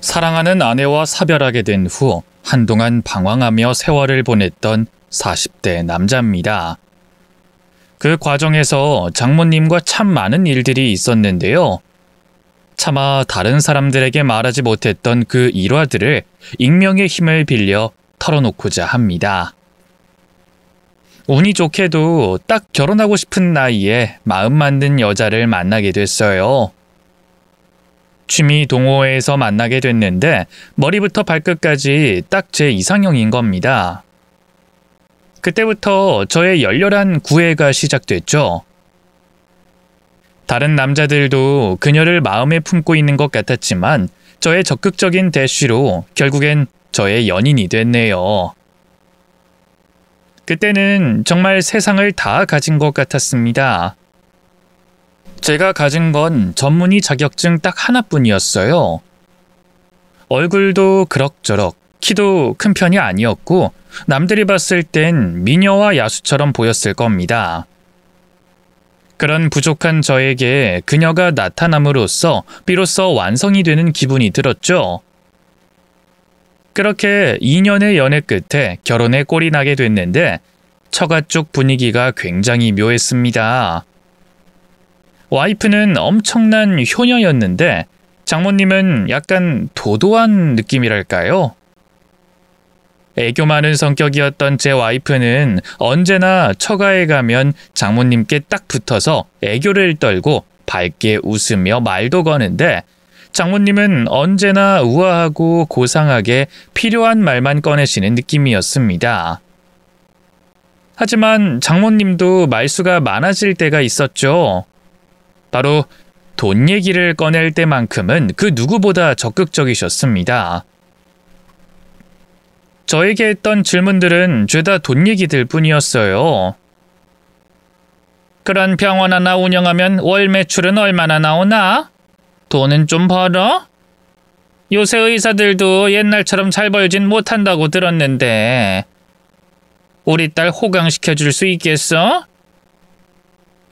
사랑하는 아내와 사별하게 된 후 한동안 방황하며 세월을 보냈던 40대 남자입니다. 그 과정에서 장모님과 참 많은 일들이 있었는데요. 차마 다른 사람들에게 말하지 못했던 그 일화들을 익명의 힘을 빌려 털어놓고자 합니다. 운이 좋게도 딱 결혼하고 싶은 나이에 마음 맞는 여자를 만나게 됐어요. 취미 동호회에서 만나게 됐는데 머리부터 발끝까지 딱 제 이상형인 겁니다. 그때부터 저의 열렬한 구애가 시작됐죠. 다른 남자들도 그녀를 마음에 품고 있는 것 같았지만 저의 적극적인 대쉬로 결국엔 저의 연인이 됐네요. 그때는 정말 세상을 다 가진 것 같았습니다. 제가 가진 건 전문의 자격증 딱 하나뿐이었어요. 얼굴도 그럭저럭, 키도 큰 편이 아니었고 남들이 봤을 땐 미녀와 야수처럼 보였을 겁니다. 그런 부족한 저에게 그녀가 나타남으로써 비로소 완성이 되는 기분이 들었죠. 그렇게 2년의 연애 끝에 결혼에 꼴이 나게 됐는데 처가 쪽 분위기가 굉장히 묘했습니다. 와이프는 엄청난 효녀였는데 장모님은 약간 도도한 느낌이랄까요? 애교 많은 성격이었던 제 와이프는 언제나 처가에 가면 장모님께 딱 붙어서 애교를 떨고 밝게 웃으며 말도 거는데 장모님은 언제나 우아하고 고상하게 필요한 말만 꺼내시는 느낌이었습니다. 하지만 장모님도 말수가 많아질 때가 있었죠. 바로 돈 얘기를 꺼낼 때만큼은 그 누구보다 적극적이셨습니다. 저에게 했던 질문들은 죄다 돈 얘기들 뿐이었어요. 그런 병원 하나 운영하면 월 매출은 얼마나 나오나? 돈은 좀 벌어? 요새 의사들도 옛날처럼 잘 벌진 못한다고 들었는데 우리 딸 호강시켜줄 수 있겠어?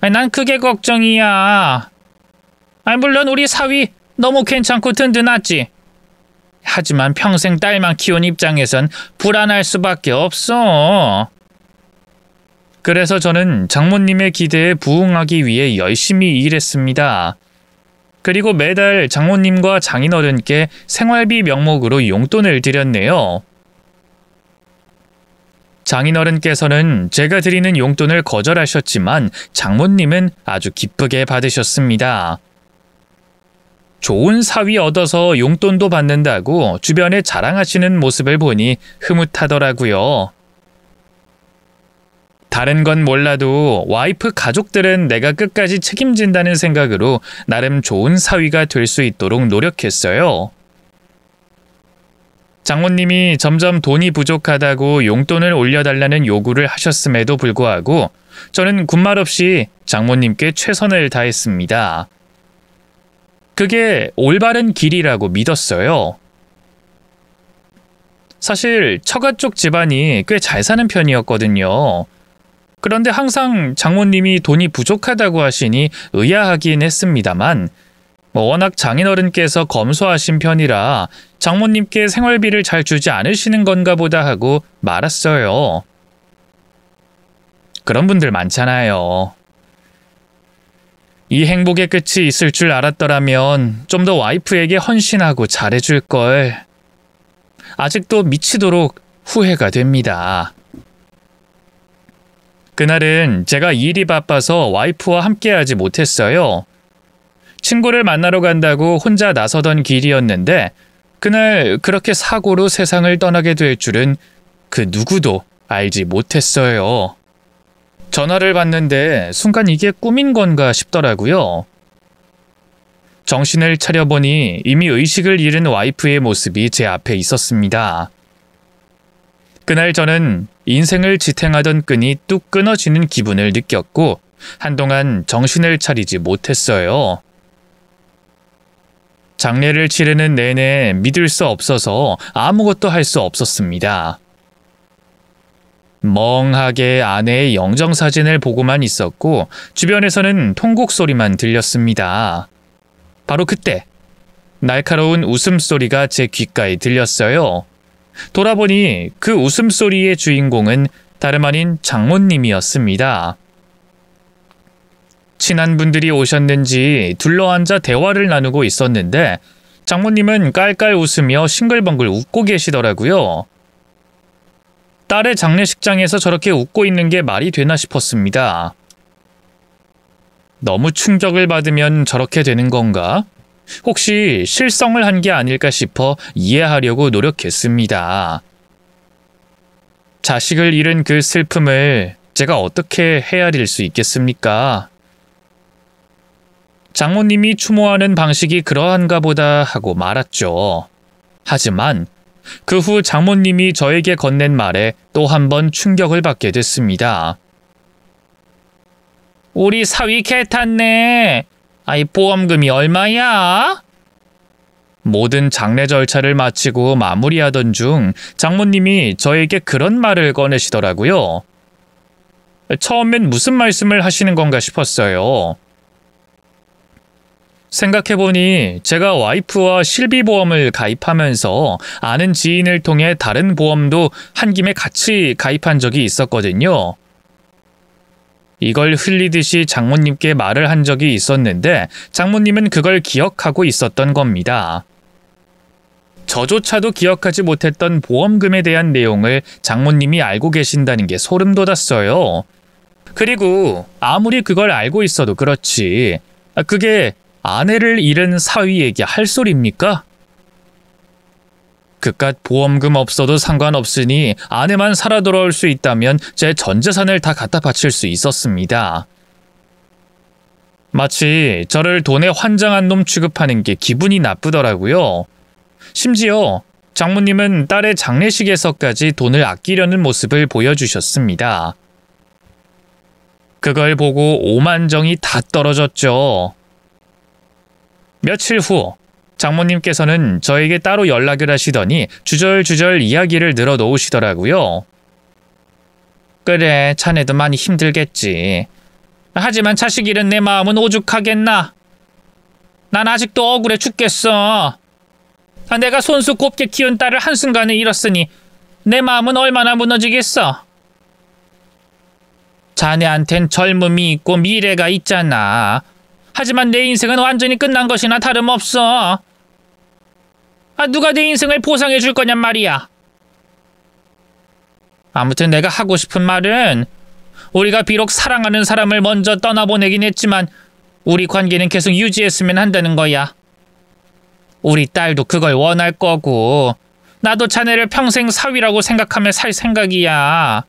난 그게 걱정이야. 물론 우리 사위 너무 괜찮고 든든하지. 하지만 평생 딸만 키운 입장에선 불안할 수밖에 없어. 그래서 저는 장모님의 기대에 부응하기 위해 열심히 일했습니다. 그리고 매달 장모님과 장인어른께 생활비 명목으로 용돈을 드렸네요. 장인어른께서는 제가 드리는 용돈을 거절하셨지만 장모님은 아주 기쁘게 받으셨습니다. 좋은 사위 얻어서 용돈도 받는다고 주변에 자랑하시는 모습을 보니 흐뭇하더라고요. 다른 건 몰라도 와이프 가족들은 내가 끝까지 책임진다는 생각으로 나름 좋은 사위가 될 수 있도록 노력했어요. 장모님이 점점 돈이 부족하다고 용돈을 올려달라는 요구를 하셨음에도 불구하고 저는 군말 없이 장모님께 최선을 다했습니다. 그게 올바른 길이라고 믿었어요. 사실 처가 쪽 집안이 꽤 잘 사는 편이었거든요. 그런데 항상 장모님이 돈이 부족하다고 하시니 의아하긴 했습니다만 워낙 장인어른께서 검소하신 편이라 장모님께 생활비를 잘 주지 않으시는 건가 보다 하고 말았어요. 그런 분들 많잖아요. 이 행복의 끝이 있을 줄 알았더라면 좀 더 와이프에게 헌신하고 잘해줄걸. 아직도 미치도록 후회가 됩니다. 그날은 제가 일이 바빠서 와이프와 함께하지 못했어요. 친구를 만나러 간다고 혼자 나서던 길이었는데 그날 그렇게 사고로 세상을 떠나게 될 줄은 그 누구도 알지 못했어요. 전화를 받는데 순간 이게 꿈인 건가 싶더라고요. 정신을 차려보니 이미 의식을 잃은 와이프의 모습이 제 앞에 있었습니다. 그날 저는 인생을 지탱하던 끈이 뚝 끊어지는 기분을 느꼈고 한동안 정신을 차리지 못했어요. 장례를 치르는 내내 믿을 수 없어서 아무것도 할 수 없었습니다. 멍하게 아내의 영정사진을 보고만 있었고 주변에서는 통곡 소리만 들렸습니다. 바로 그때 날카로운 웃음소리가 제 귓가에 들렸어요. 돌아보니 그 웃음소리의 주인공은 다름 아닌 장모님이었습니다. 친한 분들이 오셨는지 둘러앉아 대화를 나누고 있었는데 장모님은 깔깔 웃으며 싱글벙글 웃고 계시더라고요. 딸의 장례식장에서 저렇게 웃고 있는 게 말이 되나 싶었습니다. 너무 충격을 받으면 저렇게 되는 건가? 혹시 실성을 한 게 아닐까 싶어 이해하려고 노력했습니다. 자식을 잃은 그 슬픔을 제가 어떻게 헤아릴 수 있겠습니까? 장모님이 추모하는 방식이 그러한가 보다 하고 말았죠. 하지만 그 후 장모님이 저에게 건넨 말에 또 한 번 충격을 받게 됐습니다. 우리 사위 개 탔네. 아이 보험금이 얼마야? 모든 장례 절차를 마치고 마무리하던 중 장모님이 저에게 그런 말을 꺼내시더라고요. 처음엔 무슨 말씀을 하시는 건가 싶었어요. 생각해보니 제가 와이프와 실비보험을 가입하면서 아는 지인을 통해 다른 보험도 한 김에 같이 가입한 적이 있었거든요. 이걸 흘리듯이 장모님께 말을 한 적이 있었는데 장모님은 그걸 기억하고 있었던 겁니다. 저조차도 기억하지 못했던 보험금에 대한 내용을 장모님이 알고 계신다는 게 소름 돋았어요. 그리고 아무리 그걸 알고 있어도 그렇지, 그게 아내를 잃은 사위에게 할 소리입니까? 그깟 보험금 없어도 상관없으니 아내만 살아 돌아올 수 있다면 제 전 재산을 다 갖다 바칠 수 있었습니다. 마치 저를 돈에 환장한 놈 취급하는 게 기분이 나쁘더라고요. 심지어 장모님은 딸의 장례식에서까지 돈을 아끼려는 모습을 보여주셨습니다. 그걸 보고 오만정이 다 떨어졌죠. 며칠 후 장모님께서는 저에게 따로 연락을 하시더니 주절주절 이야기를 늘어놓으시더라고요. 그래, 자네도 많이 힘들겠지. 하지만 자식 잃은 내 마음은 오죽하겠나. 난 아직도 억울해 죽겠어. 내가 손수 곱게 키운 딸을 한순간에 잃었으니 내 마음은 얼마나 무너지겠어. 자네한텐 젊음이 있고 미래가 있잖아. 하지만 내 인생은 완전히 끝난 것이나 다름없어. 누가 내 인생을 보상해 줄 거냔 말이야. 아무튼 내가 하고 싶은 말은 우리가 비록 사랑하는 사람을 먼저 떠나보내긴 했지만 우리 관계는 계속 유지했으면 한다는 거야. 우리 딸도 그걸 원할 거고 나도 자네를 평생 사위라고 생각하며 살 생각이야.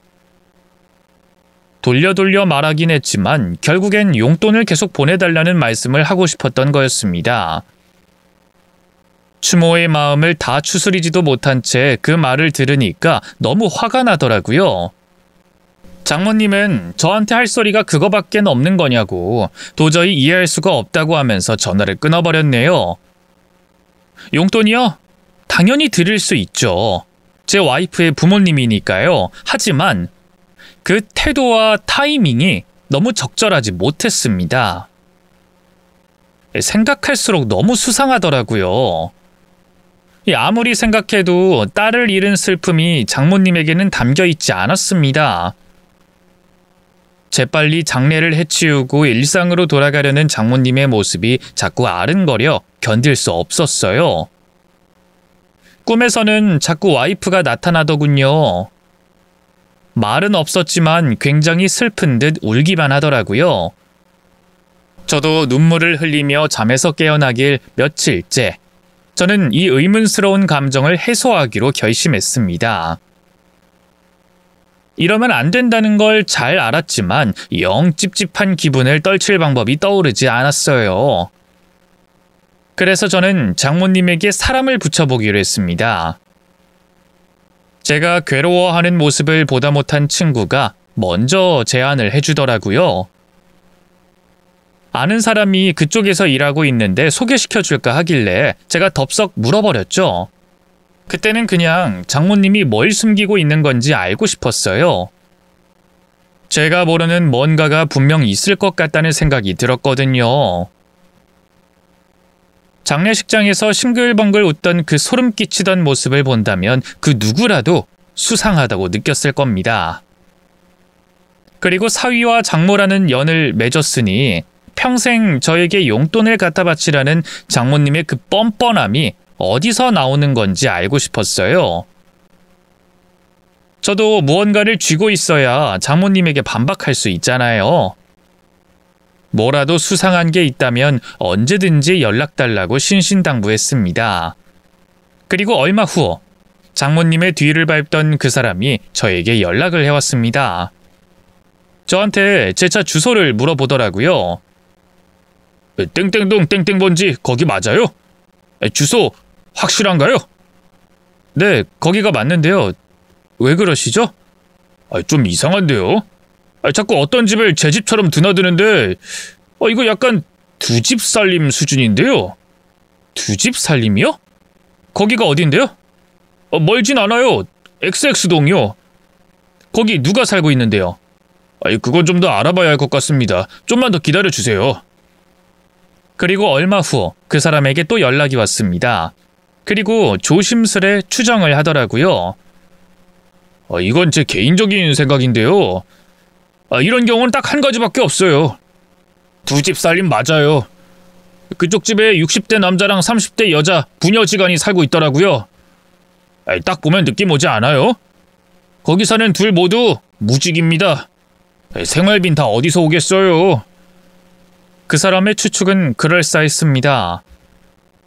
돌려 말하긴 했지만 결국엔 용돈을 계속 보내달라는 말씀을 하고 싶었던 거였습니다. 추모의 마음을 다 추스리지도 못한 채 그 말을 들으니까 너무 화가 나더라고요. 장모님은 저한테 할 소리가 그거밖엔 없는 거냐고 도저히 이해할 수가 없다고 하면서 전화를 끊어버렸네요. 용돈이요? 당연히 드릴 수 있죠. 제 와이프의 부모님이니까요. 하지만 그 태도와 타이밍이 너무 적절하지 못했습니다. 생각할수록 너무 수상하더라고요. 아무리 생각해도 딸을 잃은 슬픔이 장모님에게는 담겨있지 않았습니다. 재빨리 장례를 해치우고 일상으로 돌아가려는 장모님의 모습이 자꾸 아른거려 견딜 수 없었어요. 꿈에서는 자꾸 와이프가 나타나더군요. 말은 없었지만 굉장히 슬픈 듯 울기만 하더라고요. 저도 눈물을 흘리며 잠에서 깨어나길 며칠째 저는 이 의문스러운 감정을 해소하기로 결심했습니다. 이러면 안 된다는 걸 잘 알았지만 영 찝찝한 기분을 떨칠 방법이 떠오르지 않았어요. 그래서 저는 장모님에게 사람을 붙여보기로 했습니다. 제가 괴로워하는 모습을 보다 못한 친구가 먼저 제안을 해주더라고요. 아는 사람이 그쪽에서 일하고 있는데 소개시켜줄까 하길래 제가 덥석 물어버렸죠. 그때는 그냥 장모님이 뭘 숨기고 있는 건지 알고 싶었어요. 제가 모르는 뭔가가 분명 있을 것 같다는 생각이 들었거든요. 장례식장에서 싱글벙글 웃던 그 소름 끼치던 모습을 본다면 그 누구라도 수상하다고 느꼈을 겁니다. 그리고 사위와 장모라는 연을 맺었으니 평생 저에게 용돈을 갖다 바치라는 장모님의 그 뻔뻔함이 어디서 나오는 건지 알고 싶었어요. 저도 무언가를 쥐고 있어야 장모님에게 반박할 수 있잖아요. 뭐라도 수상한 게 있다면 언제든지 연락달라고 신신당부했습니다. 그리고 얼마 후 장모님의 뒤를 밟던 그 사람이 저에게 연락을 해왔습니다. 저한테 제 차 주소를 물어보더라고요. 땡땡동 땡땡번지 거기 맞아요? 주소 확실한가요? 네, 거기가 맞는데요. 왜 그러시죠? 좀 이상한데요? 자꾸 어떤 집을 제 집처럼 드나드는데 이거 약간 두 집 살림 수준인데요. 두 집 살림이요? 거기가 어딘데요? 멀진 않아요. XX동이요. 거기 누가 살고 있는데요? 그건 좀 더 알아봐야 할 것 같습니다. 좀만 더 기다려주세요. 그리고 얼마 후 그 사람에게 또 연락이 왔습니다. 그리고 조심스레 추정을 하더라고요. 이건 제 개인적인 생각인데요. 이런 경우는 딱 한 가지밖에 없어요. 두 집 살림 맞아요. 그쪽 집에 60대 남자랑 30대 여자 부녀지간이 살고 있더라고요. 딱 보면 느낌 오지 않아요? 거기 사는 둘 모두 무직입니다. 생활빈 다 어디서 오겠어요? 그 사람의 추측은 그럴싸했습니다.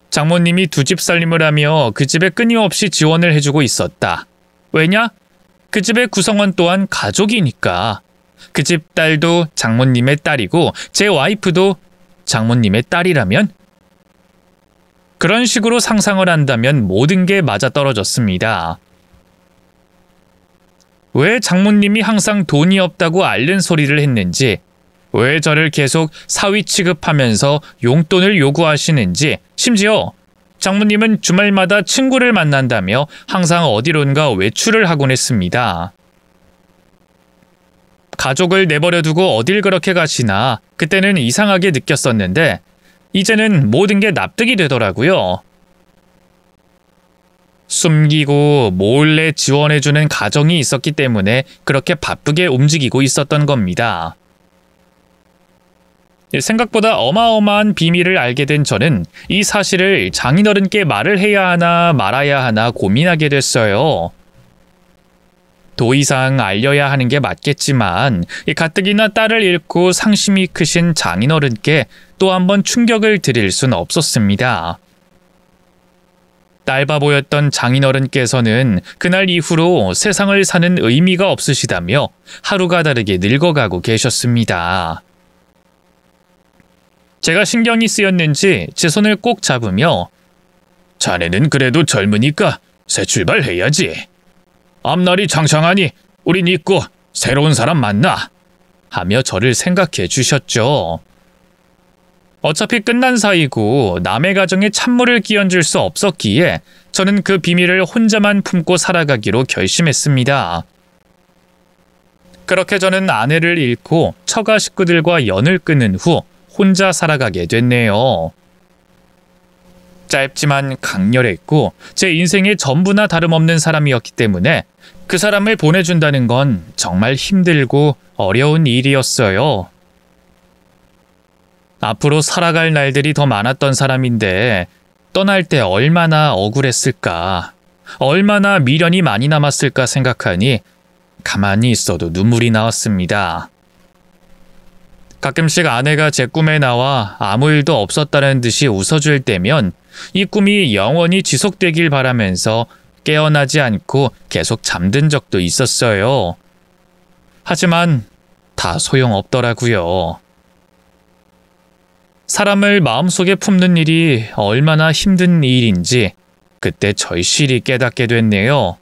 장모님이 두 집 살림을 하며 그 집에 끊임없이 지원을 해주고 있었다. 왜냐? 그 집의 구성원 또한 가족이니까. 그 집 딸도 장모님의 딸이고 제 와이프도 장모님의 딸이라면? 그런 식으로 상상을 한다면 모든 게 맞아떨어졌습니다. 왜 장모님이 항상 돈이 없다고 앓는 소리를 했는지, 왜 저를 계속 사위 취급하면서 용돈을 요구하시는지, 심지어 장모님은 주말마다 친구를 만난다며 항상 어디론가 외출을 하곤 했습니다. 가족을 내버려 두고 어딜 그렇게 가시나 그때는 이상하게 느꼈었는데 이제는 모든 게 납득이 되더라고요. 숨기고 몰래 지원해주는 가정이 있었기 때문에 그렇게 바쁘게 움직이고 있었던 겁니다. 생각보다 어마어마한 비밀을 알게 된 저는 이 사실을 장인어른께 말을 해야 하나 말아야 하나 고민하게 됐어요. 더 이상 알려야 하는 게 맞겠지만 가뜩이나 딸을 잃고 상심이 크신 장인어른께 또 한 번 충격을 드릴 순 없었습니다. 딸바 보였던 장인어른께서는 그날 이후로 세상을 사는 의미가 없으시다며 하루가 다르게 늙어가고 계셨습니다. 제가 신경이 쓰였는지 제 손을 꼭 잡으며 자네는 그래도 젊으니까 새 출발해야지. 앞날이 장창하니 우린 잊고 새로운 사람 만나 하며 저를 생각해 주셨죠. 어차피 끝난 사이고 남의 가정에 찬물을 끼얹을 수 없었기에 저는 그 비밀을 혼자만 품고 살아가기로 결심했습니다. 그렇게 저는 아내를 잃고 처가 식구들과 연을 끊은 후 혼자 살아가게 됐네요. 짧지만 강렬했고 제 인생의 전부나 다름없는 사람이었기 때문에 그 사람을 보내준다는 건 정말 힘들고 어려운 일이었어요. 앞으로 살아갈 날들이 더 많았던 사람인데 떠날 때 얼마나 억울했을까, 얼마나 미련이 많이 남았을까 생각하니 가만히 있어도 눈물이 나왔습니다. 가끔씩 아내가 제 꿈에 나와 아무 일도 없었다는 듯이 웃어줄 때면 이 꿈이 영원히 지속되길 바라면서 깨어나지 않고 계속 잠든 적도 있었어요. 하지만 다 소용없더라고요. 사람을 마음속에 품는 일이 얼마나 힘든 일인지 그때 절실히 깨닫게 됐네요.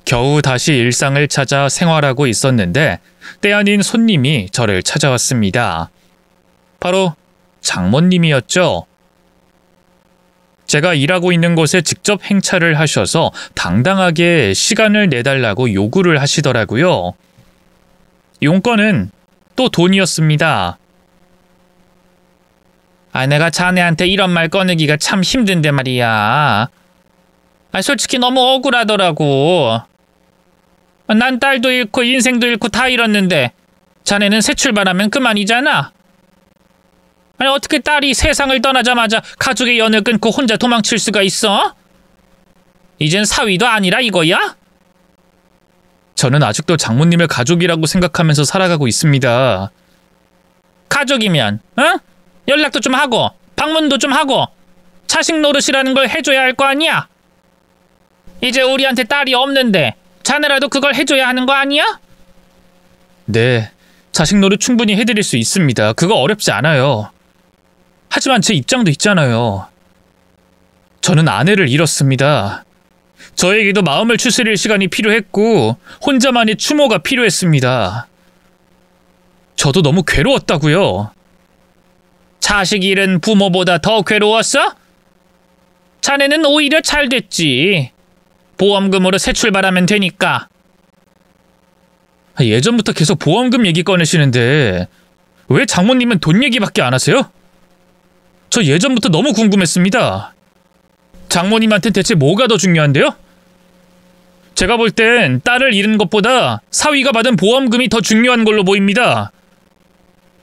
겨우 다시 일상을 찾아 생활하고 있었는데 때 아닌 손님이 저를 찾아왔습니다. 바로 장모님이었죠. 제가 일하고 있는 곳에 직접 행차를 하셔서 당당하게 시간을 내달라고 요구를 하시더라고요. 용건은 또 돈이었습니다. 내가 자네한테 이런 말 꺼내기가 참 힘든데 말이야. 솔직히 너무 억울하더라고. 난 딸도 잃고 인생도 잃고 다 잃었는데 자네는 새 출발하면 그만이잖아. 어떻게 딸이 세상을 떠나자마자 가족의 연을 끊고 혼자 도망칠 수가 있어? 이젠 사위도 아니라 이거야? 저는 아직도 장모님을 가족이라고 생각하면서 살아가고 있습니다. 가족이면 연락도 좀 하고 방문도 좀 하고 자식 노릇이라는 걸 해줘야 할 거 아니야? 이제 우리한테 딸이 없는데 자네라도 그걸 해줘야 하는 거 아니야? 네, 자식 노릇 충분히 해드릴 수 있습니다. 그거 어렵지 않아요. 하지만 제 입장도 있잖아요. 저는 아내를 잃었습니다. 저에게도 마음을 추스릴 시간이 필요했고 혼자만의 추모가 필요했습니다. 저도 너무 괴로웠다고요. 자식 잃은 부모보다 더 괴로웠어? 자네는 오히려 잘 됐지. 보험금으로 새 출발하면 되니까. 예전부터 계속 보험금 얘기 꺼내시는데 왜 장모님은 돈 얘기밖에 안 하세요? 저 예전부터 너무 궁금했습니다. 장모님한테 대체 뭐가 더 중요한데요? 제가 볼 땐 딸을 잃은 것보다 사위가 받은 보험금이 더 중요한 걸로 보입니다.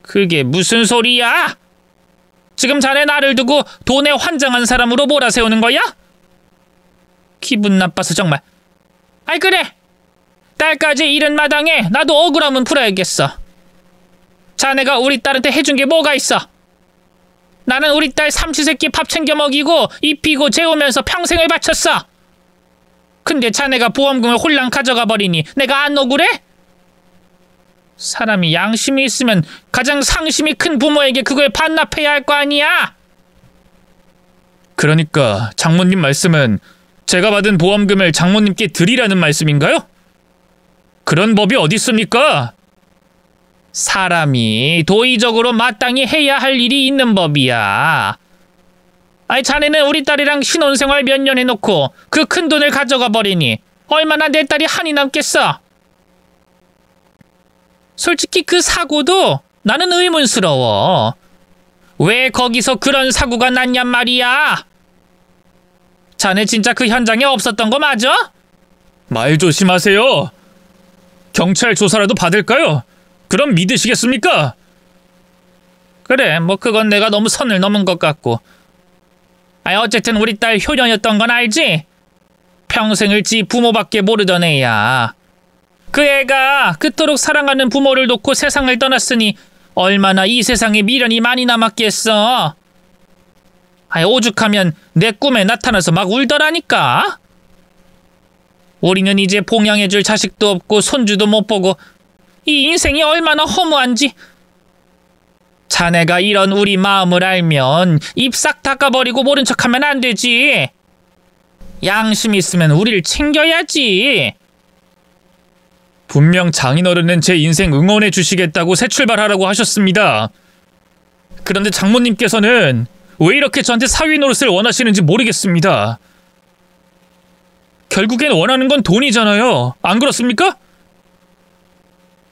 그게 무슨 소리야? 지금 자네 나를 두고 돈에 환장한 사람으로 몰아세우는 거야? 기분 나빠서 정말. 그래. 딸까지 잃은 마당에 나도 억울함은 풀어야겠어. 자네가 우리 딸한테 해준 게 뭐가 있어? 나는 우리 딸 삼시세끼 밥 챙겨 먹이고 입히고 재우면서 평생을 바쳤어. 근데 자네가 보험금을 홀랑 가져가 버리니 내가 안 억울해? 사람이 양심이 있으면 가장 상심이 큰 부모에게 그걸 반납해야 할 거 아니야? 그러니까 장모님 말씀은 제가 받은 보험금을 장모님께 드리라는 말씀인가요? 그런 법이 어디 있습니까? 사람이 도의적으로 마땅히 해야 할 일이 있는 법이야. 자네는 우리 딸이랑 신혼생활 몇 년 해놓고 그 큰 돈을 가져가 버리니 얼마나 내 딸이 한이 남겠어? 솔직히 그 사고도 나는 의문스러워. 왜 거기서 그런 사고가 났냔 말이야? 자네 진짜 그 현장에 없었던 거 맞아? 말 조심하세요. 경찰 조사라도 받을까요? 그럼 믿으시겠습니까? 그래, 그건 내가 너무 선을 넘은 것 같고. 어쨌든 우리 딸 효녀였던 건 알지? 평생을 지 부모밖에 모르던 애야. 그 애가 그토록 사랑하는 부모를 놓고 세상을 떠났으니 얼마나 이 세상에 미련이 많이 남았겠어. 오죽하면 내 꿈에 나타나서 막 울더라니까. 우리는 이제 봉양해줄 자식도 없고 손주도 못 보고 이 인생이 얼마나 허무한지. 자네가 이런 우리 마음을 알면 입 싹 닦아버리고 모른 척하면 안 되지. 양심 있으면 우리를 챙겨야지. 분명 장인어른은 제 인생 응원해 주시겠다고 새 출발하라고 하셨습니다. 그런데 장모님께서는 왜 이렇게 저한테 사위 노릇을 원하시는지 모르겠습니다. 결국엔 원하는 건 돈이잖아요. 안 그렇습니까?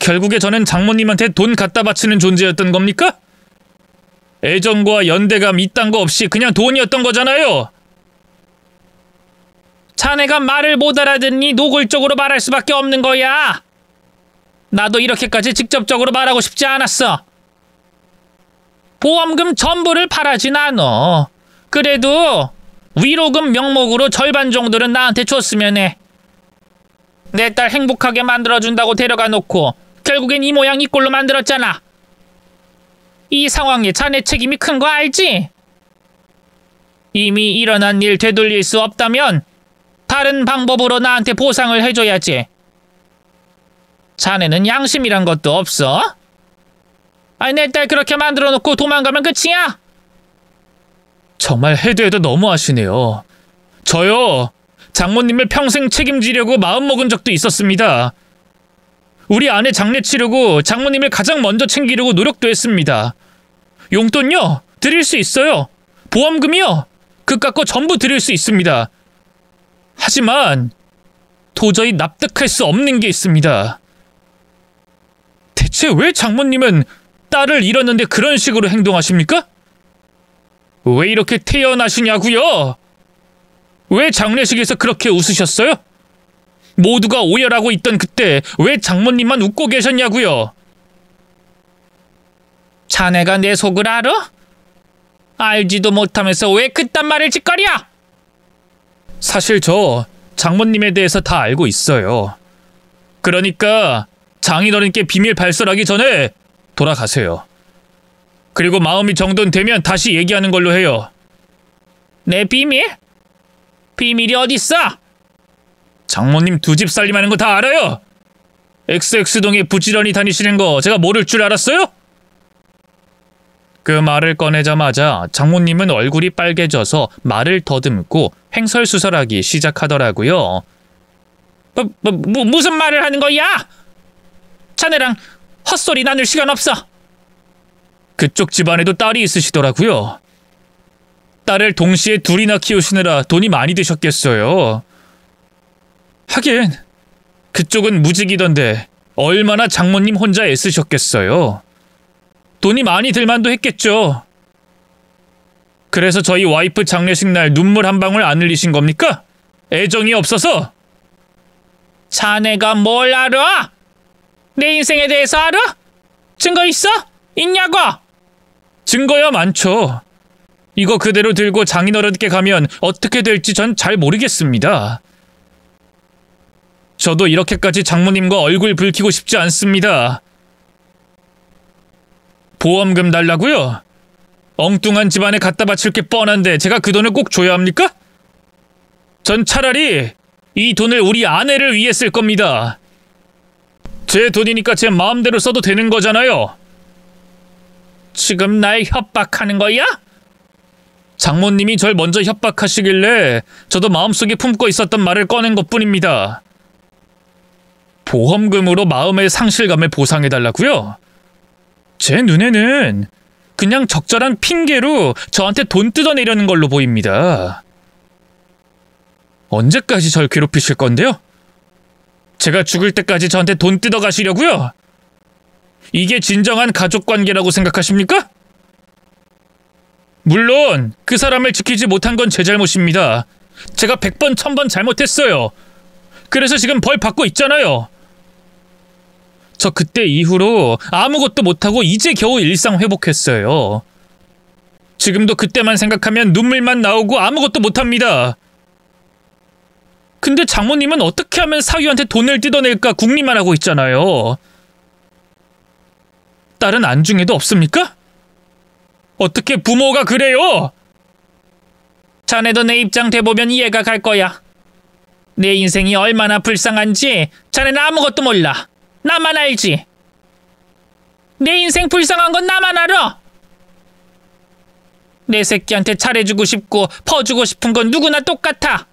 결국에 저는 장모님한테 돈 갖다 바치는 존재였던 겁니까? 애정과 연대감 이딴 거 없이 그냥 돈이었던 거잖아요. 자네가 말을 못 알아듣니 노골적으로 말할 수밖에 없는 거야. 나도 이렇게까지 직접적으로 말하고 싶지 않았어. 보험금 전부를 바라진 않어. 그래도 위로금 명목으로 절반 정도는 나한테 줬으면 해. 내 딸 행복하게 만들어준다고 데려가 놓고 결국엔 이 모양 이 꼴로 만들었잖아. 이 상황에 자네 책임이 큰 거 알지? 이미 일어난 일 되돌릴 수 없다면 다른 방법으로 나한테 보상을 해줘야지. 자네는 양심이란 것도 없어? 내 딸 그렇게 만들어 놓고 도망가면 끝이야? 정말 해도 해도 너무하시네요. 저요, 장모님을 평생 책임지려고 마음먹은 적도 있었습니다. 우리 아내 장례 치르고 장모님을 가장 먼저 챙기려고 노력도 했습니다. 용돈요, 드릴 수 있어요. 보험금이요, 그깟 거 전부 드릴 수 있습니다. 하지만 도저히 납득할 수 없는 게 있습니다. 대체 왜 장모님은 딸을 잃었는데 그런 식으로 행동하십니까? 왜 이렇게 태어나시냐고요? 왜 장례식에서 그렇게 웃으셨어요? 모두가 오열하고 있던 그때 왜 장모님만 웃고 계셨냐고요? 자네가 내 속을 알아? 알지도 못하면서 왜 그딴 말을 짓거려? 사실 저 장모님에 대해서 다 알고 있어요. 그러니까 장인어른께 비밀 발설하기 전에 돌아가세요. 그리고 마음이 정돈되면 다시 얘기하는 걸로 해요. 내 비밀? 비밀이 어딨어? 장모님 두 집 살림하는 거 다 알아요. XX동에 부지런히 다니시는 거 제가 모를 줄 알았어요? 그 말을 꺼내자마자 장모님은 얼굴이 빨개져서 말을 더듬고 횡설수설하기 시작하더라고요. 무슨 말을 하는 거야? 자네랑 헛소리 나눌 시간 없어. 그쪽 집안에도 딸이 있으시더라고요. 딸을 동시에 둘이나 키우시느라 돈이 많이 드셨겠어요. 하긴 그쪽은 무직이던데 얼마나 장모님 혼자 애쓰셨겠어요. 돈이 많이 들만도 했겠죠. 그래서 저희 와이프 장례식 날 눈물 한 방울 안 흘리신 겁니까? 애정이 없어서? 자네가 뭘 알아? 내 인생에 대해서 알아? 증거 있어? 있냐고? 증거야 많죠. 이거 그대로 들고 장인어른께 가면 어떻게 될지 전 잘 모르겠습니다. 저도 이렇게까지 장모님과 얼굴 붉히고 싶지 않습니다. 보험금 달라고요? 엉뚱한 집안에 갖다 바칠 게 뻔한데 제가 그 돈을 꼭 줘야 합니까? 전 차라리 이 돈을 우리 아내를 위해 쓸 겁니다. 제 돈이니까 제 마음대로 써도 되는 거잖아요. 지금 날 협박하는 거야? 장모님이 절 먼저 협박하시길래 저도 마음속에 품고 있었던 말을 꺼낸 것뿐입니다. 보험금으로 마음의 상실감을 보상해달라고요? 제 눈에는 그냥 적절한 핑계로 저한테 돈 뜯어내려는 걸로 보입니다. 언제까지 절 괴롭히실 건데요? 제가 죽을 때까지 저한테 돈 뜯어가시려고요? 이게 진정한 가족관계라고 생각하십니까? 물론 그 사람을 지키지 못한 건 제 잘못입니다. 제가 100번 1000번 잘못했어요. 그래서 지금 벌 받고 있잖아요. 저 그때 이후로 아무것도 못하고 이제 겨우 일상 회복했어요. 지금도 그때만 생각하면 눈물만 나오고 아무것도 못합니다. 근데 장모님은 어떻게 하면 사위한테 돈을 뜯어낼까 궁리만 하고 있잖아요. 딸은 안중에도 없습니까? 어떻게 부모가 그래요? 자네도 내 입장 돼보면 이해가 갈 거야. 내 인생이 얼마나 불쌍한지 자네는 아무것도 몰라. 나만 알지. 내 인생 불쌍한 건 나만 알아. 내 새끼한테 잘해주고 싶고 퍼주고 싶은 건 누구나 똑같아.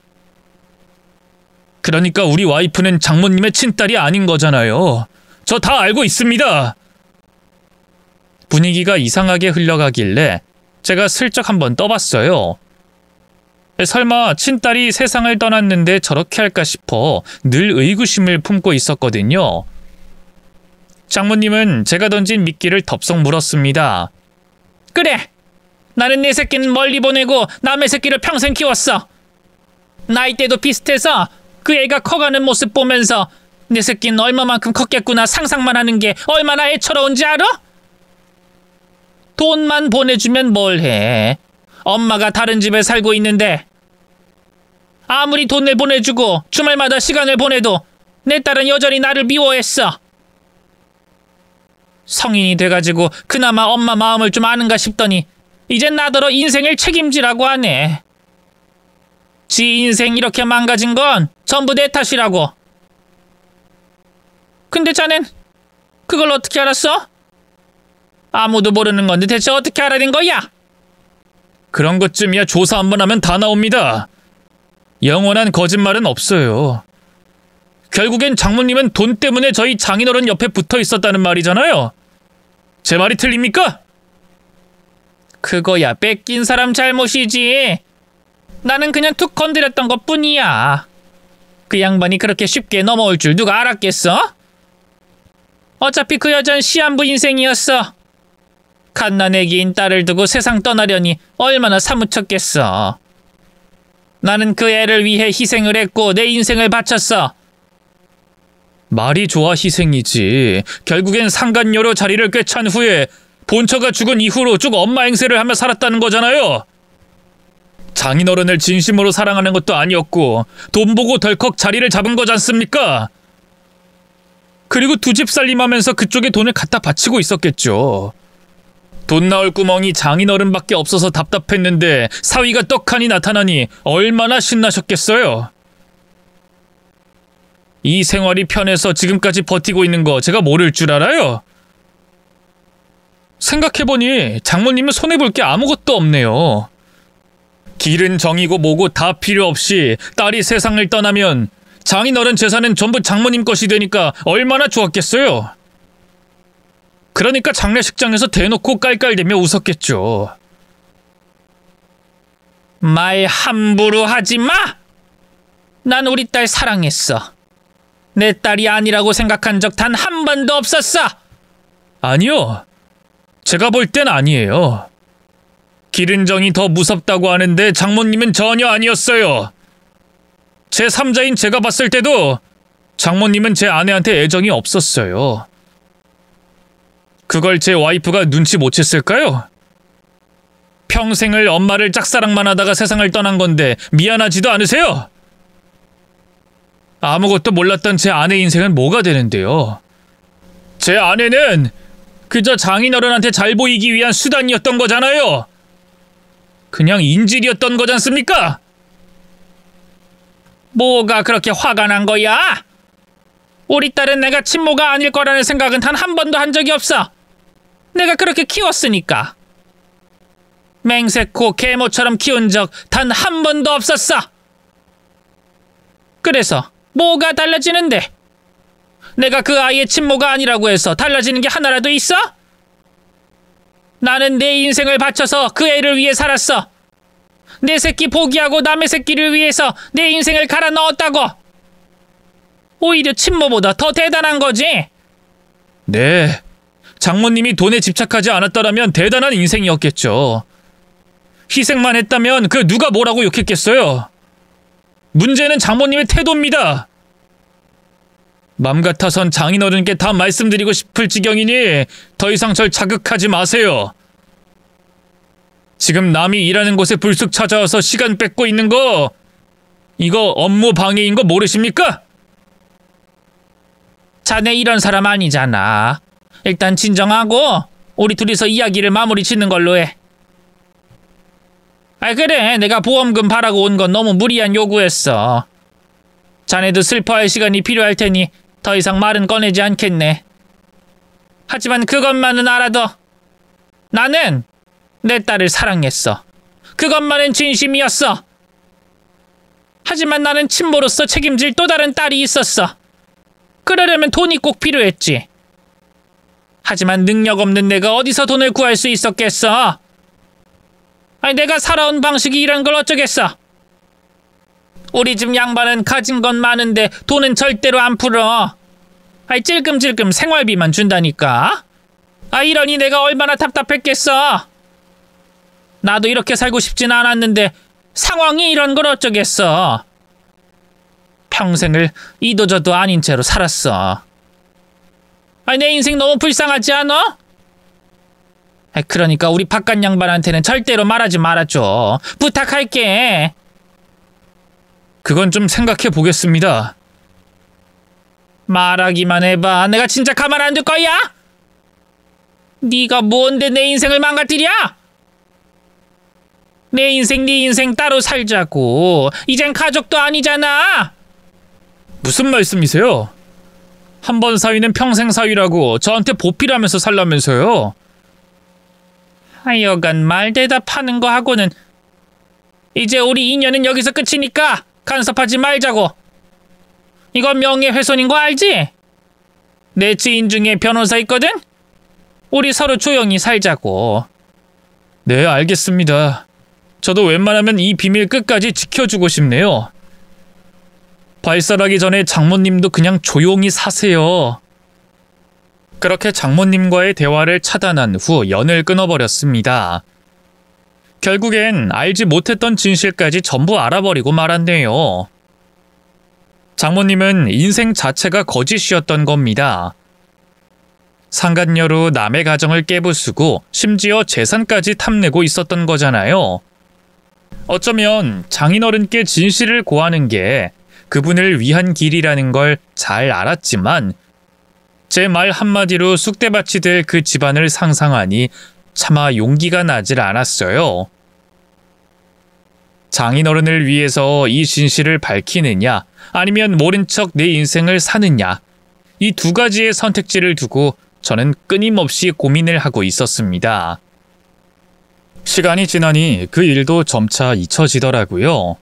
그러니까 우리 와이프는 장모님의 친딸이 아닌 거잖아요. 저 다 알고 있습니다. 분위기가 이상하게 흘러가길래 제가 슬쩍 한번 떠봤어요. 설마 친딸이 세상을 떠났는데 저렇게 할까 싶어 늘 의구심을 품고 있었거든요. 장모님은 제가 던진 미끼를 덥석 물었습니다. 그래, 나는 내 새끼는 멀리 보내고 남의 새끼를 평생 키웠어. 나이대도 비슷해서 그 애가 커가는 모습 보면서 내 새끼는 얼마만큼 컸겠구나 상상만 하는 게 얼마나 애처로운지 알아? 돈만 보내주면 뭘 해. 엄마가 다른 집에 살고 있는데 아무리 돈을 보내주고 주말마다 시간을 보내도 내 딸은 여전히 나를 미워했어. 성인이 돼가지고 그나마 엄마 마음을 좀 아는가 싶더니 이젠 나더러 인생을 책임지라고 하네. 지 인생 이렇게 망가진 건 전부 내 탓이라고. 근데 자넨 그걸 어떻게 알았어? 아무도 모르는 건데 대체 어떻게 알아낸 거야? 그런 것쯤이야 조사 한번 하면 다 나옵니다. 영원한 거짓말은 없어요. 결국엔 장모님은 돈 때문에 저희 장인어른 옆에 붙어 있었다는 말이잖아요. 제 말이 틀립니까? 그거야 뺏긴 사람 잘못이지. 나는 그냥 툭 건드렸던 것뿐이야. 그 양반이 그렇게 쉽게 넘어올 줄 누가 알았겠어? 어차피 그 여잔 시한부 인생이었어. 갓난애기인 딸을 두고 세상 떠나려니 얼마나 사무쳤겠어. 나는 그 애를 위해 희생을 했고 내 인생을 바쳤어. 말이 좋아 희생이지. 결국엔 상간녀로 자리를 꿰찬 후에 본처가 죽은 이후로 쭉 엄마 행세를 하며 살았다는 거잖아요. 장인어른을 진심으로 사랑하는 것도 아니었고 돈 보고 덜컥 자리를 잡은 거지 않습니까? 그리고 두 집 살림하면서 그쪽에 돈을 갖다 바치고 있었겠죠. 돈 나올 구멍이 장인어른밖에 없어서 답답했는데 사위가 떡하니 나타나니 얼마나 신나셨겠어요. 이 생활이 편해서 지금까지 버티고 있는 거 제가 모를 줄 알아요? 생각해보니 장모님은 손해볼 게 아무것도 없네요. 길은 정이고 뭐고 다 필요 없이 딸이 세상을 떠나면 장인어른 재산은 전부 장모님 것이 되니까 얼마나 좋았겠어요. 그러니까 장례식장에서 대놓고 깔깔대며 웃었겠죠. 말 함부로 하지 마! 난 우리 딸 사랑했어. 내 딸이 아니라고 생각한 적 단 한 번도 없었어. 아니요. 제가 볼 땐 아니에요. 길은 정이 더 무섭다고 하는데 장모님은 전혀 아니었어요. 제 3자인 제가 봤을 때도 장모님은 제 아내한테 애정이 없었어요. 그걸 제 와이프가 눈치 못 챘을까요? 평생을 엄마를 짝사랑만 하다가 세상을 떠난 건데 미안하지도 않으세요? 아무것도 몰랐던 제 아내 인생은 뭐가 되는데요? 제 아내는 그저 장인어른한테 잘 보이기 위한 수단이었던 거잖아요. 그냥 인질이었던 거지 않습니까? 뭐가 그렇게 화가 난 거야? 우리 딸은 내가 친모가 아닐 거라는 생각은 단 한 번도 한 적이 없어. 내가 그렇게 키웠으니까. 맹세코 계모처럼 키운 적 단 한 번도 없었어. 그래서 뭐가 달라지는데? 내가 그 아이의 친모가 아니라고 해서 달라지는 게 하나라도 있어? 나는 내 인생을 바쳐서 그 애를 위해 살았어. 내 새끼 포기하고 남의 새끼를 위해서 내 인생을 갈아 넣었다고. 오히려 친모보다 더 대단한 거지. 네, 장모님이 돈에 집착하지 않았더라면 대단한 인생이었겠죠. 희생만 했다면 그 누가 뭐라고 욕했겠어요. 문제는 장모님의 태도입니다. 맘 같아선 장인어른께 다 말씀드리고 싶을 지경이니 더 이상 절 자극하지 마세요. 지금 남이 일하는 곳에 불쑥 찾아와서 시간 뺏고 있는 거, 이거 업무 방해인 거 모르십니까? 자네 이런 사람 아니잖아. 일단 진정하고 우리 둘이서 이야기를 마무리 짓는 걸로 해. 아 그래, 내가 보험금 바라고 온 건 너무 무리한 요구였어. 자네도 슬퍼할 시간이 필요할 테니 더 이상 말은 꺼내지 않겠네. 하지만 그것만은 알아둬. 나는 내 딸을 사랑했어. 그것만은 진심이었어. 하지만 나는 친모로서 책임질 또 다른 딸이 있었어. 그러려면 돈이 꼭 필요했지. 하지만 능력 없는 내가 어디서 돈을 구할 수 있었겠어? 아니, 내가 살아온 방식이 이런 걸 어쩌겠어. 우리 집 양반은 가진 건 많은데 돈은 절대로 안 풀어. 아이, 찔끔찔끔 생활비만 준다니까. 아, 이러니 내가 얼마나 답답했겠어. 나도 이렇게 살고 싶진 않았는데 상황이 이런 걸 어쩌겠어. 평생을 이도저도 아닌 채로 살았어. 아니, 내 인생 너무 불쌍하지 않아? 그러니까 우리 바깥 양반한테는 절대로 말하지 말아줘. 부탁할게. 그건 좀 생각해 보겠습니다. 말하기만 해봐. 내가 진짜 가만 안 둘 거야? 네가 뭔데 내 인생을 망가뜨려? 내 인생 네 인생 따로 살자고. 이젠 가족도 아니잖아. 무슨 말씀이세요? 한 번 사위는 평생 사위라고 저한테 보필하면서 살라면서요. 하여간 말 대답하는 거 하고는 이제 우리 인연은 여기서 끝이니까 간섭하지 말자고. 이건 명예훼손인 거 알지? 내 지인 중에 변호사 있거든? 우리 서로 조용히 살자고. 네, 알겠습니다. 저도 웬만하면 이 비밀 끝까지 지켜주고 싶네요. 발설하기 전에 장모님도 그냥 조용히 사세요. 그렇게 장모님과의 대화를 차단한 후 연을 끊어버렸습니다. 결국엔 알지 못했던 진실까지 전부 알아버리고 말았네요. 장모님은 인생 자체가 거짓이었던 겁니다. 상간녀로 남의 가정을 깨부수고 심지어 재산까지 탐내고 있었던 거잖아요. 어쩌면 장인어른께 진실을 고하는 게 그분을 위한 길이라는 걸 잘 알았지만 제 말 한마디로 쑥대밭이 될 그 집안을 상상하니 차마 용기가 나질 않았어요. 장인어른을 위해서 이 진실을 밝히느냐 아니면 모른 척 내 인생을 사느냐, 이 두 가지의 선택지를 두고 저는 끊임없이 고민을 하고 있었습니다. 시간이 지나니 그 일도 점차 잊혀지더라고요.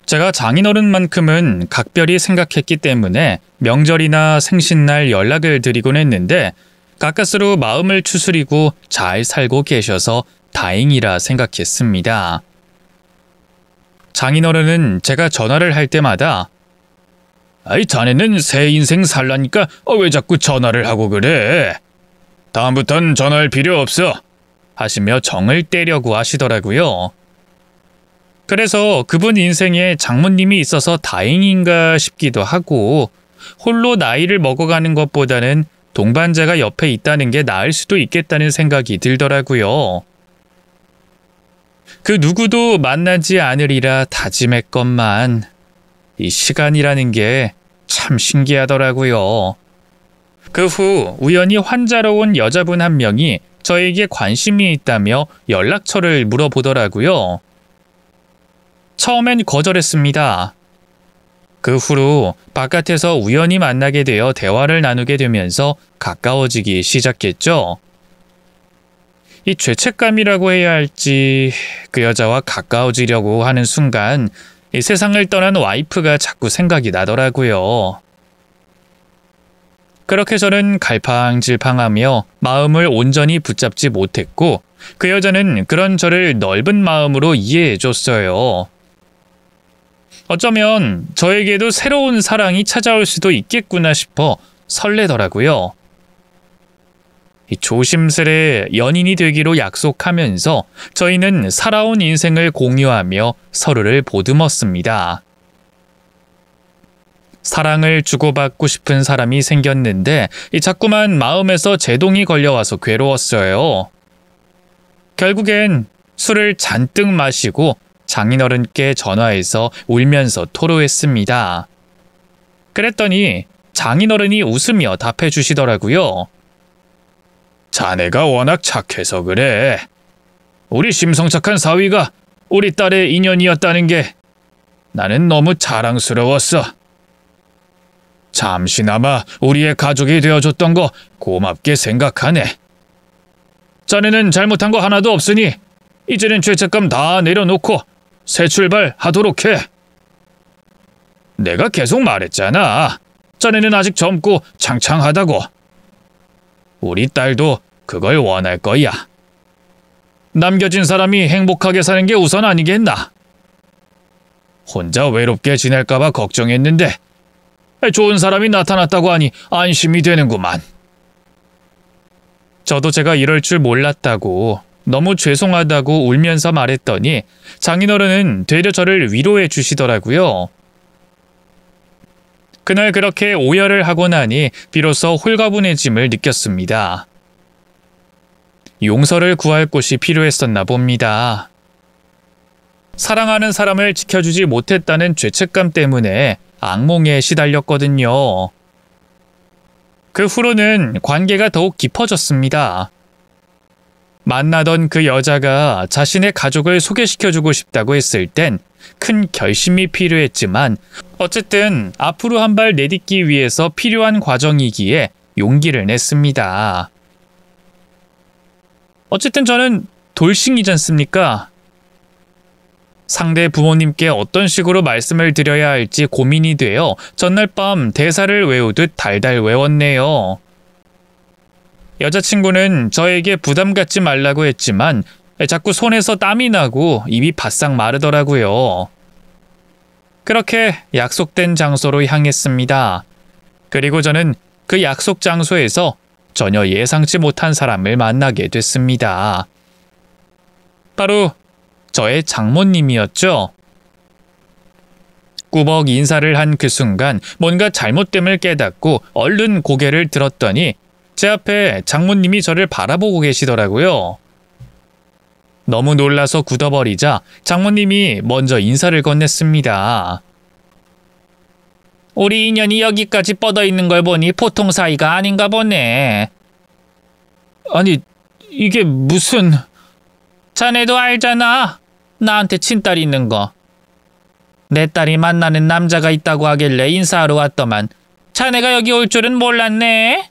제가 장인어른만큼은 각별히 생각했기 때문에 명절이나 생신날 연락을 드리곤 했는데 가까스로 마음을 추스리고 잘 살고 계셔서 다행이라 생각했습니다. 장인어른은 제가 전화를 할 때마다 "아이, 자네는 새 인생 살라니까 왜 자꾸 전화를 하고 그래? 다음부턴 전화할 필요 없어." 하시며 정을 떼려고 하시더라고요. 그래서 그분 인생에 장모님이 있어서 다행인가 싶기도 하고, 홀로 나이를 먹어가는 것보다는 동반자가 옆에 있다는 게 나을 수도 있겠다는 생각이 들더라고요. 그 누구도 만나지 않으리라 다짐했건만 이 시간이라는 게 참 신기하더라고요. 그 후 우연히 환자로 온 여자분 한 명이 저에게 관심이 있다며 연락처를 물어보더라고요. 처음엔 거절했습니다. 그 후로 바깥에서 우연히 만나게 되어 대화를 나누게 되면서 가까워지기 시작했죠. 이 죄책감이라고 해야 할지, 그 여자와 가까워지려고 하는 순간 이 세상을 떠난 와이프가 자꾸 생각이 나더라고요. 그렇게 저는 갈팡질팡하며 마음을 온전히 붙잡지 못했고, 그 여자는 그런 저를 넓은 마음으로 이해해줬어요. 어쩌면 저에게도 새로운 사랑이 찾아올 수도 있겠구나 싶어 설레더라고요. 조심스레 연인이 되기로 약속하면서 저희는 살아온 인생을 공유하며 서로를 보듬었습니다. 사랑을 주고받고 싶은 사람이 생겼는데 자꾸만 마음에서 제동이 걸려와서 괴로웠어요. 결국엔 술을 잔뜩 마시고 장인어른께 전화해서 울면서 토로했습니다. 그랬더니 장인어른이 웃으며 답해 주시더라고요. "자네가 워낙 착해서 그래. 우리 심성착한 사위가 우리 딸의 인연이었다는 게 나는 너무 자랑스러웠어. 잠시나마 우리의 가족이 되어줬던 거 고맙게 생각하네. 자네는 잘못한 거 하나도 없으니 이제는 죄책감 다 내려놓고 새 출발하도록 해. 내가 계속 말했잖아. 자네는 아직 젊고 창창하다고. 우리 딸도 그걸 원할 거야. 남겨진 사람이 행복하게 사는 게 우선 아니겠나? 혼자 외롭게 지낼까봐 걱정했는데 좋은 사람이 나타났다고 하니 안심이 되는구만." 저도 제가 이럴 줄 몰랐다고, 너무 죄송하다고 울면서 말했더니 장인어른은 되려 저를 위로해 주시더라고요. 그날 그렇게 오열을 하고 나니 비로소 홀가분해짐을 느꼈습니다. 용서를 구할 곳이 필요했었나 봅니다. 사랑하는 사람을 지켜주지 못했다는 죄책감 때문에 악몽에 시달렸거든요. 그 후로는 관계가 더욱 깊어졌습니다. 만나던 그 여자가 자신의 가족을 소개시켜주고 싶다고 했을 땐 큰 결심이 필요했지만 어쨌든 앞으로 한 발 내딛기 위해서 필요한 과정이기에 용기를 냈습니다. 어쨌든 저는 돌싱이지 않습니까? 상대 부모님께 어떤 식으로 말씀을 드려야 할지 고민이 되어 전날 밤 대사를 외우듯 달달 외웠네요. 여자친구는 저에게 부담 갖지 말라고 했지만 자꾸 손에서 땀이 나고 입이 바싹 마르더라고요. 그렇게 약속된 장소로 향했습니다. 그리고 저는 그 약속 장소에서 전혀 예상치 못한 사람을 만나게 됐습니다. 바로 저의 장모님이었죠. 꾸벅 인사를 한 그 순간 뭔가 잘못됨을 깨닫고 얼른 고개를 들었더니 제 앞에 장모님이 저를 바라보고 계시더라고요. 너무 놀라서 굳어버리자 장모님이 먼저 인사를 건넸습니다. 우리 인연이 여기까지 뻗어 있는 걸 보니 보통 사이가 아닌가 보네. 아니, 이게 무슨... 자네도 알잖아. 나한테 친딸이 있는 거. 내 딸이 만나는 남자가 있다고 하길래 인사하러 왔더만 자네가 여기 올 줄은 몰랐네.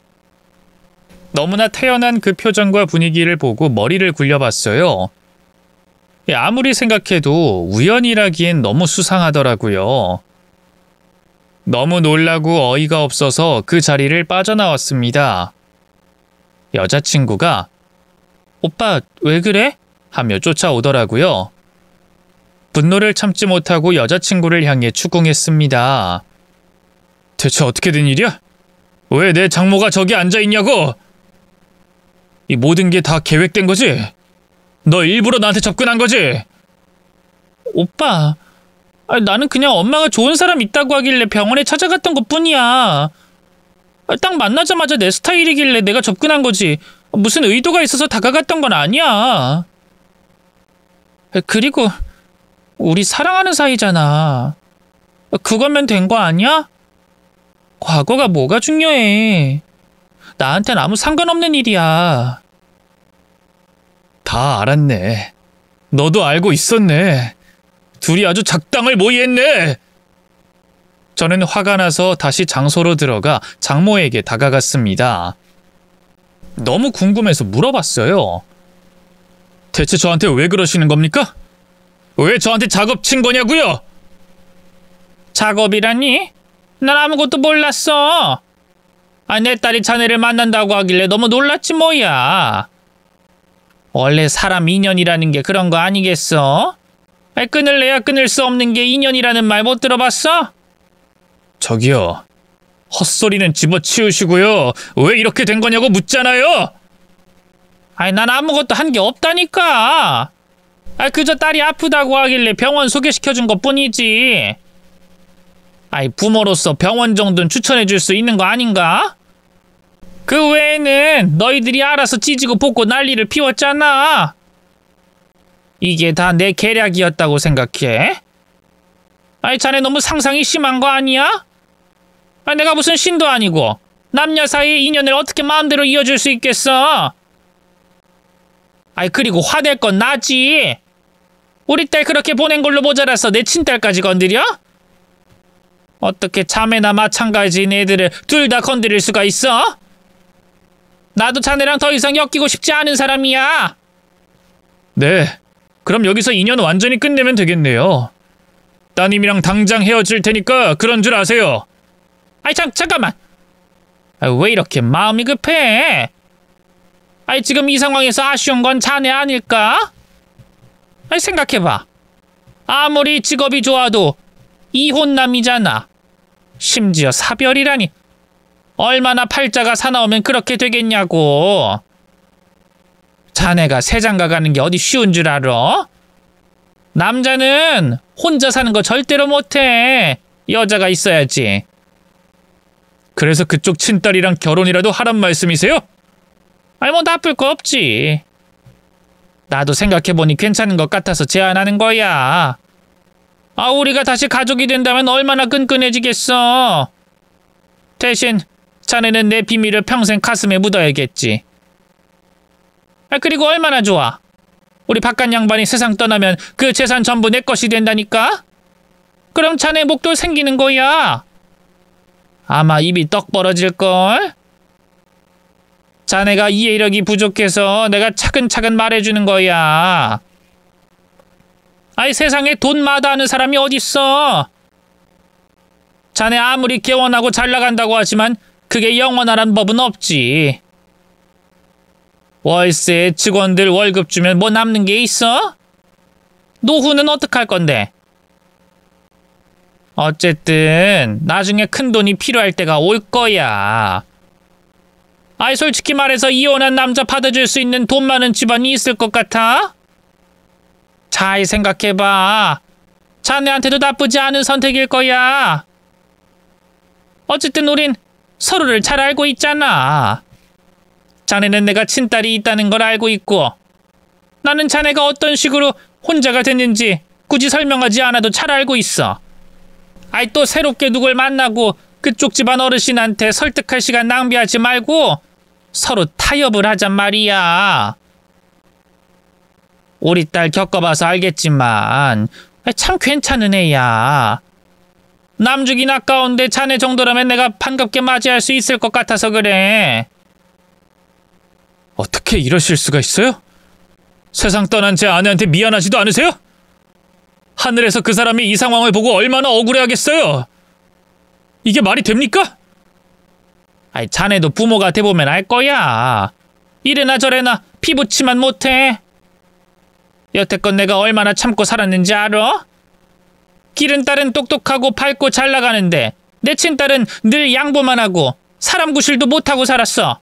너무나 태연한 그 표정과 분위기를 보고 머리를 굴려봤어요. 아무리 생각해도 우연이라기엔 너무 수상하더라고요. 너무 놀라고 어이가 없어서 그 자리를 빠져나왔습니다. 여자친구가 "오빠, 왜 그래?" 하며 쫓아오더라고요. 분노를 참지 못하고 여자친구를 향해 추궁했습니다. 대체 어떻게 된 일이야? 왜 내 장모가 저기 앉아있냐고? 이 모든 게 다 계획된 거지? 너 일부러 나한테 접근한 거지? 오빠, 나는 그냥 엄마가 좋은 사람 있다고 하길래 병원에 찾아갔던 것뿐이야. 딱 만나자마자 내 스타일이길래 내가 접근한 거지. 무슨 의도가 있어서 다가갔던 건 아니야. 그리고 우리 사랑하는 사이잖아. 그거면 된 거 아니야? 과거가 뭐가 중요해. 나한텐 아무 상관없는 일이야. 다 알았네. 너도 알고 있었네. 둘이 아주 작당을 모의했네. 저는 화가 나서 다시 장소로 들어가 장모에게 다가갔습니다. 너무 궁금해서 물어봤어요. 대체 저한테 왜 그러시는 겁니까? 왜 저한테 작업 친 거냐고요? 작업이라니? 난 아무것도 몰랐어. 내 딸이 자네를 만난다고 하길래 너무 놀랐지 뭐야. 원래 사람 인연이라는 게 그런 거 아니겠어? 끊을래야 끊을 수 없는 게 인연이라는 말 못 들어봤어? 저기요. 헛소리는 집어치우시고요. 왜 이렇게 된 거냐고 묻잖아요. 난 아무것도 한 게 없다니까. 그저 딸이 아프다고 하길래 병원 소개시켜준 것뿐이지. 부모로서 병원 정도는 추천해줄 수 있는 거 아닌가? 그 외에는 너희들이 알아서 찢고 볶고 난리를 피웠잖아. 이게 다 내 계략이었다고 생각해? 자네 너무 상상이 심한 거 아니야? 내가 무슨 신도 아니고 남녀 사이의 인연을 어떻게 마음대로 이어줄 수 있겠어? 그리고 화낼 건 나지. 우리 딸 그렇게 보낸 걸로 모자라서 내 친딸까지 건드려? 어떻게 자매나 마찬가지인 애들을 둘 다 건드릴 수가 있어? 나도 자네랑 더 이상 엮이고 싶지 않은 사람이야. 네, 그럼 여기서 인연 완전히 끝내면 되겠네요. 따님이랑 당장 헤어질 테니까 그런 줄 아세요. 잠깐만. 왜 이렇게 마음이 급해? 지금 이 상황에서 아쉬운 건 자네 아닐까? 생각해봐. 아무리 직업이 좋아도 이혼남이잖아. 심지어 사별이라니. 얼마나 팔자가 사나우면 그렇게 되겠냐고. 자네가 세장가 가는 게 어디 쉬운 줄 알아? 남자는 혼자 사는 거 절대로 못해. 여자가 있어야지. 그래서 그쪽 친딸이랑 결혼이라도 하란 말씀이세요? 뭐 나쁠 거 없지. 나도 생각해보니 괜찮은 것 같아서 제안하는 거야. 우리가 다시 가족이 된다면 얼마나 끈끈해지겠어. 대신 자네는 내 비밀을 평생 가슴에 묻어야겠지. 그리고 얼마나 좋아. 우리 바깥 양반이 세상 떠나면 그 재산 전부 내 것이 된다니까? 그럼 자네 목도 생기는 거야. 아마 입이 떡 벌어질걸? 자네가 이해력이 부족해서 내가 차근차근 말해주는 거야. 세상에 돈 마다하는 사람이 어딨어. 자네 아무리 개원하고 잘나간다고 하지만 그게 영원하란 법은 없지. 월세 직원들 월급 주면 뭐 남는 게 있어? 노후는 어떡할 건데? 어쨌든 나중에 큰 돈이 필요할 때가 올 거야. 아이 솔직히 말해서 이혼한 남자 받아줄 수 있는 돈 많은 집안이 있을 것 같아? 잘 생각해봐. 자네한테도 나쁘지 않은 선택일 거야. 어쨌든 우린 서로를 잘 알고 있잖아. 자네는 내가 친딸이 있다는 걸 알고 있고 나는 자네가 어떤 식으로 혼자가 됐는지 굳이 설명하지 않아도 잘 알고 있어. 아이 또 새롭게 누굴 만나고 그쪽 집안 어르신한테 설득할 시간 낭비하지 말고 서로 타협을 하잔 말이야. 우리 딸 겪어봐서 알겠지만 참 괜찮은 애야. 남주긴 아까운데 자네 정도라면 내가 반갑게 맞이할 수 있을 것 같아서 그래. 어떻게 이러실 수가 있어요? 세상 떠난 제 아내한테 미안하지도 않으세요? 하늘에서 그 사람이 이 상황을 보고 얼마나 억울해하겠어요? 이게 말이 됩니까? 아이 자네도 부모가 돼보면 알 거야. 이래나 저래나 피부치만 못해. 여태껏 내가 얼마나 참고 살았는지 알아? 기른 딸은 똑똑하고 밝고 잘 나가는데 내 친딸은 늘 양보만 하고 사람 구실도 못하고 살았어.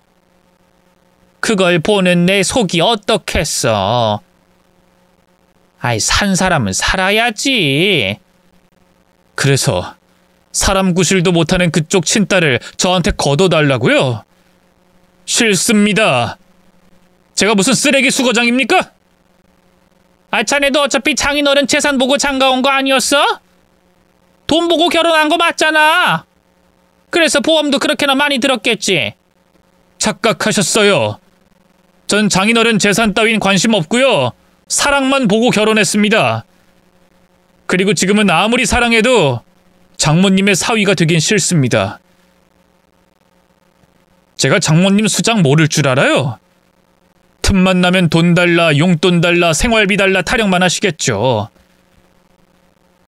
그걸 보는 내 속이 어떻겠어. 아이 산 사람은 살아야지. 그래서 사람 구실도 못하는 그쪽 친딸을 저한테 거둬달라고요? 싫습니다. 제가 무슨 쓰레기 수거장입니까? 아 자네도 어차피 장인어른 재산 보고 장가온 거 아니었어? 돈 보고 결혼한 거 맞잖아. 그래서 보험도 그렇게나 많이 들었겠지. 착각하셨어요. 전 장인어른 재산 따윈 관심 없고요. 사랑만 보고 결혼했습니다. 그리고 지금은 아무리 사랑해도 장모님의 사위가 되긴 싫습니다. 제가 장모님 수작 모를 줄 알아요? 틈만 나면 돈 달라, 용돈 달라, 생활비 달라 타령만 하시겠죠.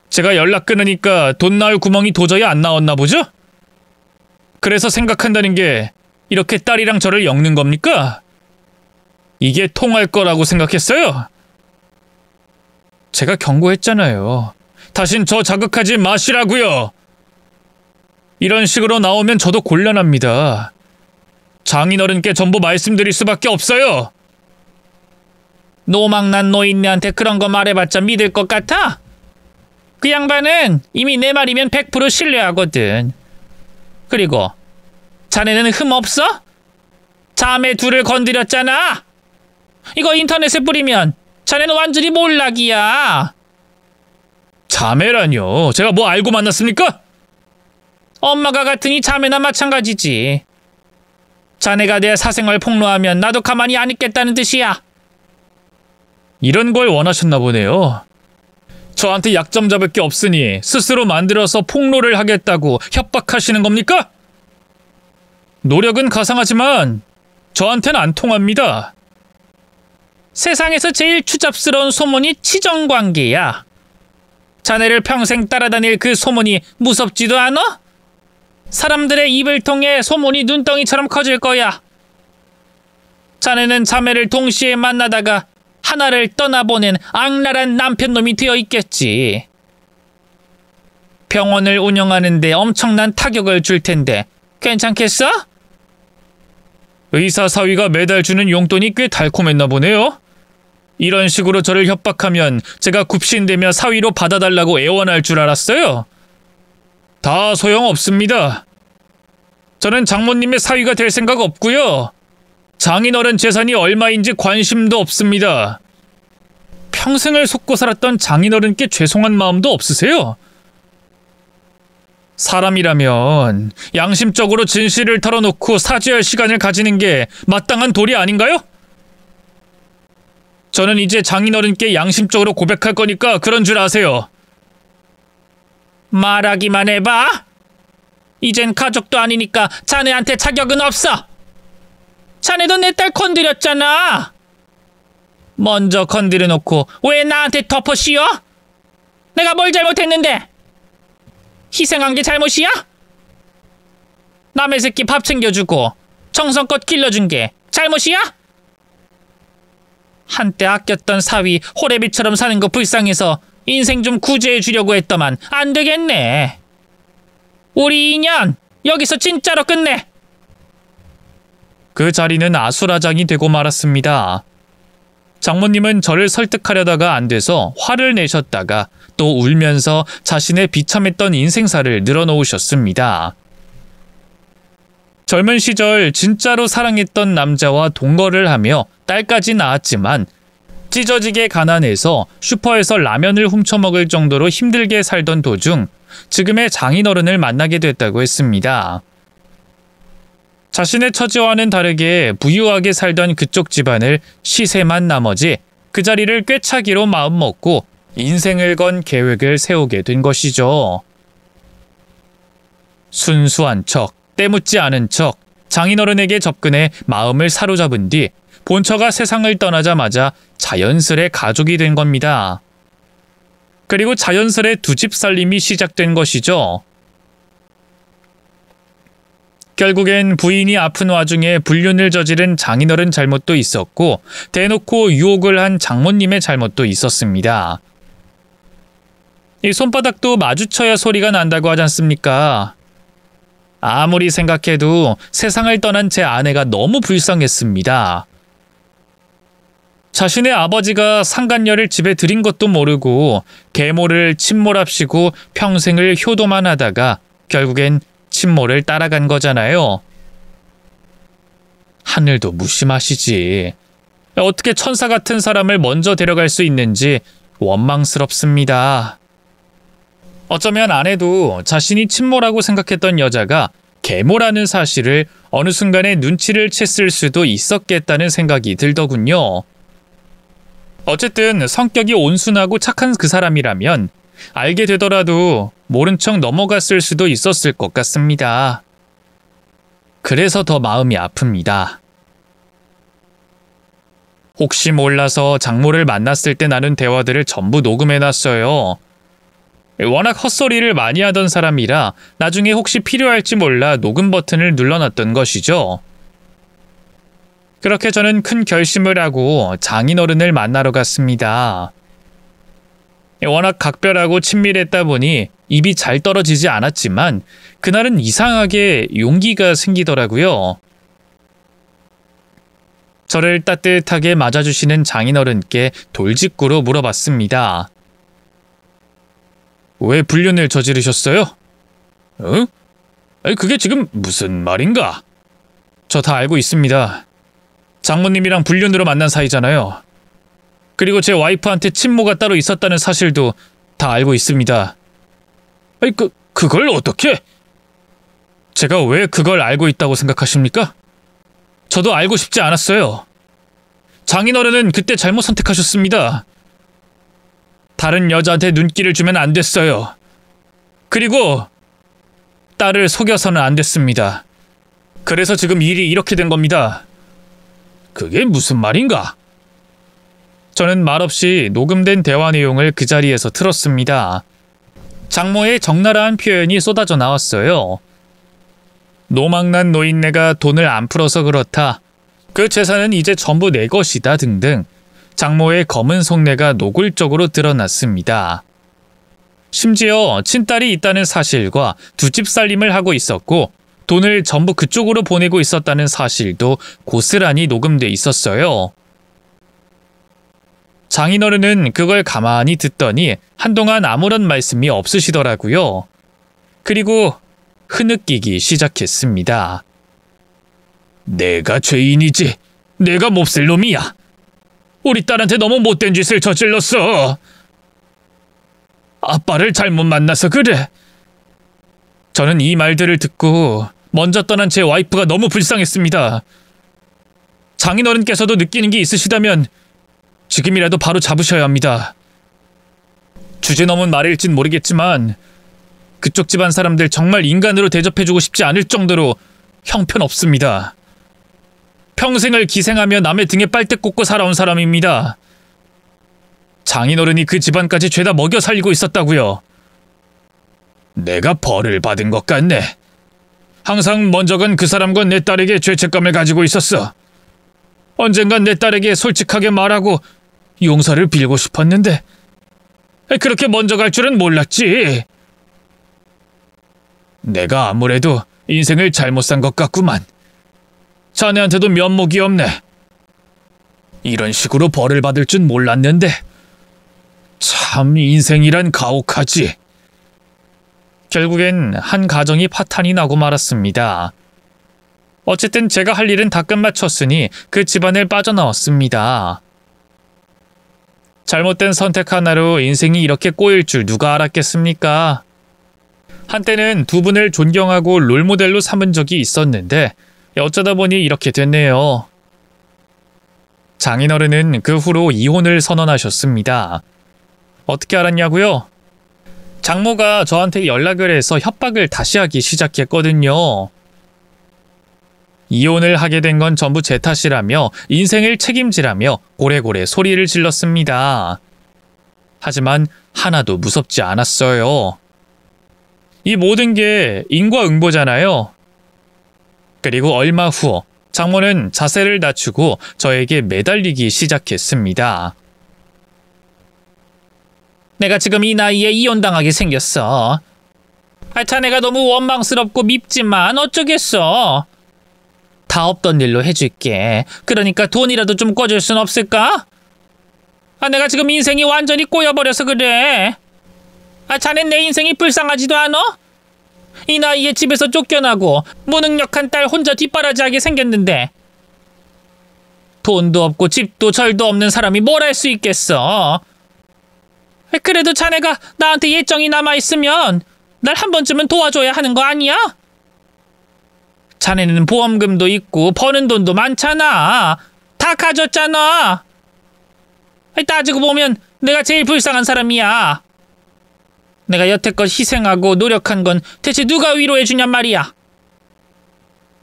제가 연락 끊으니까 돈 나올 구멍이 도저히 안 나왔나 보죠? 그래서 생각한다는 게 이렇게 딸이랑 저를 엮는 겁니까? 이게 통할 거라고 생각했어요? 제가 경고했잖아요. 다신 저 자극하지 마시라고요. 이런 식으로 나오면 저도 곤란합니다. 장인어른께 전부 말씀드릴 수밖에 없어요. 노망난 노인네한테 그런 거 말해봤자 믿을 것 같아? 그 양반은 이미 내 말이면 100% 신뢰하거든. 그리고 자네는 흠 없어? 자매 둘을 건드렸잖아. 이거 인터넷에 뿌리면 자네는 완전히 몰락이야. 자매라뇨? 제가 뭐 알고 만났습니까? 엄마가 같으니 자매나 마찬가지지. 자네가 내 사생활 폭로하면 나도 가만히 안 있겠다는 뜻이야. 이런 걸 원하셨나 보네요. 저한테 약점 잡을 게 없으니 스스로 만들어서 폭로를 하겠다고 협박하시는 겁니까? 노력은 가상하지만 저한테는 안 통합니다. 세상에서 제일 추잡스러운 소문이 치정관계야. 자네를 평생 따라다닐 그 소문이 무섭지도 않아? 사람들의 입을 통해 소문이 눈덩이처럼 커질 거야. 자네는 자매를 동시에 만나다가 하나를 떠나보낸 악랄한 남편놈이 되어 있겠지. 병원을 운영하는데 엄청난 타격을 줄 텐데 괜찮겠어? 의사 사위가 매달 주는 용돈이 꽤 달콤했나 보네요. 이런 식으로 저를 협박하면 제가 굽신대며 사위로 받아달라고 애원할 줄 알았어요. 다 소용없습니다. 저는 장모님의 사위가 될 생각 없고요. 장인어른 재산이 얼마인지 관심도 없습니다. 평생을 속고 살았던 장인어른께 죄송한 마음도 없으세요? 사람이라면 양심적으로 진실을 털어놓고 사죄할 시간을 가지는 게 마땅한 도리 아닌가요? 저는 이제 장인어른께 양심적으로 고백할 거니까 그런 줄 아세요. 말하기만 해봐. 이젠 가족도 아니니까 자네한테 자격은 없어. 자네도 내 딸 건드렸잖아. 먼저 건드려놓고 왜 나한테 덮어 씌워? 내가 뭘 잘못했는데? 희생한 게 잘못이야? 남의 새끼 밥 챙겨주고 정성껏 길러준 게 잘못이야? 한때 아꼈던 사위 호래비처럼 사는 거 불쌍해서 인생 좀 구제해 주려고 했더만 안 되겠네. 우리 인연 여기서 진짜로 끝내. 그 자리는 아수라장이 되고 말았습니다. 장모님은 저를 설득하려다가 안 돼서 화를 내셨다가 또 울면서 자신의 비참했던 인생사를 늘어놓으셨습니다. 젊은 시절 진짜로 사랑했던 남자와 동거를 하며 딸까지 낳았지만 찢어지게 가난해서 슈퍼에서 라면을 훔쳐먹을 정도로 힘들게 살던 도중 지금의 장인어른을 만나게 됐다고 했습니다. 자신의 처지와는 다르게 부유하게 살던 그쪽 집안을 시샘한 나머지 그 자리를 꿰차기로 마음먹고 인생을 건 계획을 세우게 된 것이죠. 순수한 척, 때묻지 않은 척, 장인어른에게 접근해 마음을 사로잡은 뒤 본처가 세상을 떠나자마자 자연스레 가족이 된 겁니다. 그리고 자연스레 두 집 살림이 시작된 것이죠. 결국엔 부인이 아픈 와중에 불륜을 저지른 장인어른 잘못도 있었고 대놓고 유혹을 한 장모님의 잘못도 있었습니다. 이 손바닥도 마주쳐야 소리가 난다고 하지 않습니까? 아무리 생각해도 세상을 떠난 제 아내가 너무 불쌍했습니다. 자신의 아버지가 상간녀를 집에 들인 것도 모르고 계모를 친모랍시고 평생을 효도만 하다가 결국엔 친모를 따라간 거잖아요. 하늘도 무심하시지. 어떻게 천사 같은 사람을 먼저 데려갈 수 있는지 원망스럽습니다. 어쩌면 아내도 자신이 친모라고 생각했던 여자가 계모라는 사실을 어느 순간에 눈치를 챘을 수도 있었겠다는 생각이 들더군요. 어쨌든 성격이 온순하고 착한 그 사람이라면 알게 되더라도 모른 척 넘어갔을 수도 있었을 것 같습니다. 그래서 더 마음이 아픕니다. 혹시 몰라서 장모를 만났을 때 나눈 대화들을 전부 녹음해놨어요. 워낙 헛소리를 많이 하던 사람이라 나중에 혹시 필요할지 몰라 녹음 버튼을 눌러놨던 것이죠. 그렇게 저는 큰 결심을 하고 장인어른을 만나러 갔습니다. 워낙 각별하고 친밀했다 보니 입이 잘 떨어지지 않았지만 그날은 이상하게 용기가 생기더라고요. 저를 따뜻하게 맞아주시는 장인어른께 돌직구로 물어봤습니다. 왜 불륜을 저지르셨어요? 응? 그게 지금 무슨 말인가? 저 다 알고 있습니다. 장모님이랑 불륜으로 만난 사이잖아요. 그리고 제 와이프한테 친모가 따로 있었다는 사실도 다 알고 있습니다. 그걸 어떻게? 제가 왜 그걸 알고 있다고 생각하십니까? 저도 알고 싶지 않았어요. 장인어른은 그때 잘못 선택하셨습니다. 다른 여자한테 눈길을 주면 안 됐어요. 그리고 딸을 속여서는 안 됐습니다. 그래서 지금 일이 이렇게 된 겁니다. 그게 무슨 말인가? 저는 말없이 녹음된 대화 내용을 그 자리에서 틀었습니다. 장모의 적나라한 표현이 쏟아져 나왔어요. 노망난 노인네가 돈을 안 풀어서 그렇다. 그 재산은 이제 전부 내 것이다 등등 장모의 검은 속내가 노골적으로 드러났습니다. 심지어 친딸이 있다는 사실과 두 집 살림을 하고 있었고 돈을 전부 그쪽으로 보내고 있었다는 사실도 고스란히 녹음돼 있었어요. 장인어른은 그걸 가만히 듣더니 한동안 아무런 말씀이 없으시더라고요. 그리고 흐느끼기 시작했습니다. 내가 죄인이지. 내가 몹쓸 놈이야. 우리 딸한테 너무 못된 짓을 저질렀어. 아빠를 잘못 만나서 그래. 저는 이 말들을 듣고 먼저 떠난 제 와이프가 너무 불쌍했습니다. 장인어른께서도 느끼는 게 있으시다면 지금이라도 바로 잡으셔야 합니다. 주제 넘은 말일진 모르겠지만 그쪽 집안 사람들 정말 인간으로 대접해주고 싶지 않을 정도로 형편없습니다. 평생을 기생하며 남의 등에 빨대 꽂고 살아온 사람입니다. 장인어른이 그 집안까지 죄다 먹여 살리고 있었다고요. 내가 벌을 받은 것 같네. 항상 먼저 간 그 사람과 내 딸에게 죄책감을 가지고 있었어. 언젠간 내 딸에게 솔직하게 말하고 용서를 빌고 싶었는데 그렇게 먼저 갈 줄은 몰랐지. 내가 아무래도 인생을 잘못 산 것 같구만. 자네한테도 면목이 없네. 이런 식으로 벌을 받을 줄 몰랐는데 참 인생이란 가혹하지. 결국엔 한 가정이 파탄이 나고 말았습니다. 어쨌든 제가 할 일은 다 끝마쳤으니 그 집안을 빠져나왔습니다. 잘못된 선택 하나로 인생이 이렇게 꼬일 줄 누가 알았겠습니까? 한때는 두 분을 존경하고 롤모델로 삼은 적이 있었는데 어쩌다 보니 이렇게 됐네요. 장인어른은 그 후로 이혼을 선언하셨습니다. 어떻게 알았냐고요? 장모가 저한테 연락을 해서 협박을 다시 하기 시작했거든요. 이혼을 하게 된 건 전부 제 탓이라며 인생을 책임지라며 고래고래 소리를 질렀습니다. 하지만 하나도 무섭지 않았어요. 이 모든 게 인과응보잖아요. 그리고 얼마 후 장모는 자세를 낮추고 저에게 매달리기 시작했습니다. 내가 지금 이 나이에 이혼당하게 생겼어. 자네가 너무 원망스럽고 밉지만 어쩌겠어. 다 없던 일로 해줄게. 그러니까 돈이라도 좀 꿔줄 순 없을까? 내가 지금 인생이 완전히 꼬여버려서 그래. 자넨 내 인생이 불쌍하지도 않아? 이 나이에 집에서 쫓겨나고 무능력한 딸 혼자 뒷바라지하게 생겼는데 돈도 없고 집도 절도 없는 사람이 뭘 할 수 있겠어. 그래도 자네가 나한테 예정이 남아있으면 날 한 번쯤은 도와줘야 하는 거 아니야? 자네는 보험금도 있고 버는 돈도 많잖아. 다 가졌잖아. 따지고 보면 내가 제일 불쌍한 사람이야. 내가 여태껏 희생하고 노력한 건 대체 누가 위로해주냔 말이야.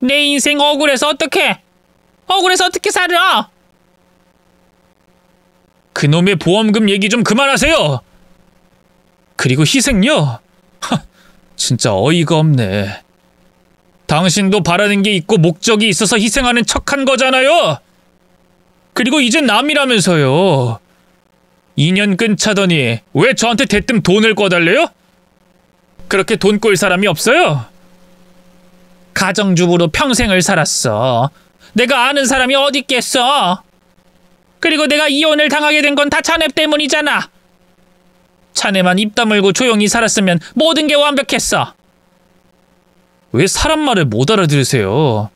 내 인생 억울해서 어떡해? 억울해서 어떻게 살아? 그놈의 보험금 얘기 좀 그만하세요. 그리고 희생요? 진짜 어이가 없네. 당신도 바라는 게 있고 목적이 있어서 희생하는 척한 거잖아요. 그리고 이제 남이라면서요. 2년 끈차더니 왜 저한테 대뜸 돈을 꿔달래요? 그렇게 돈 꼴 사람이 없어요? 가정주부로 평생을 살았어. 내가 아는 사람이 어디 있겠어. 그리고 내가 이혼을 당하게 된 건 다 자네 때문이잖아. 자네만 입 다물고 조용히 살았으면 모든 게 완벽했어. 왜 사람 말을 못 알아들으세요?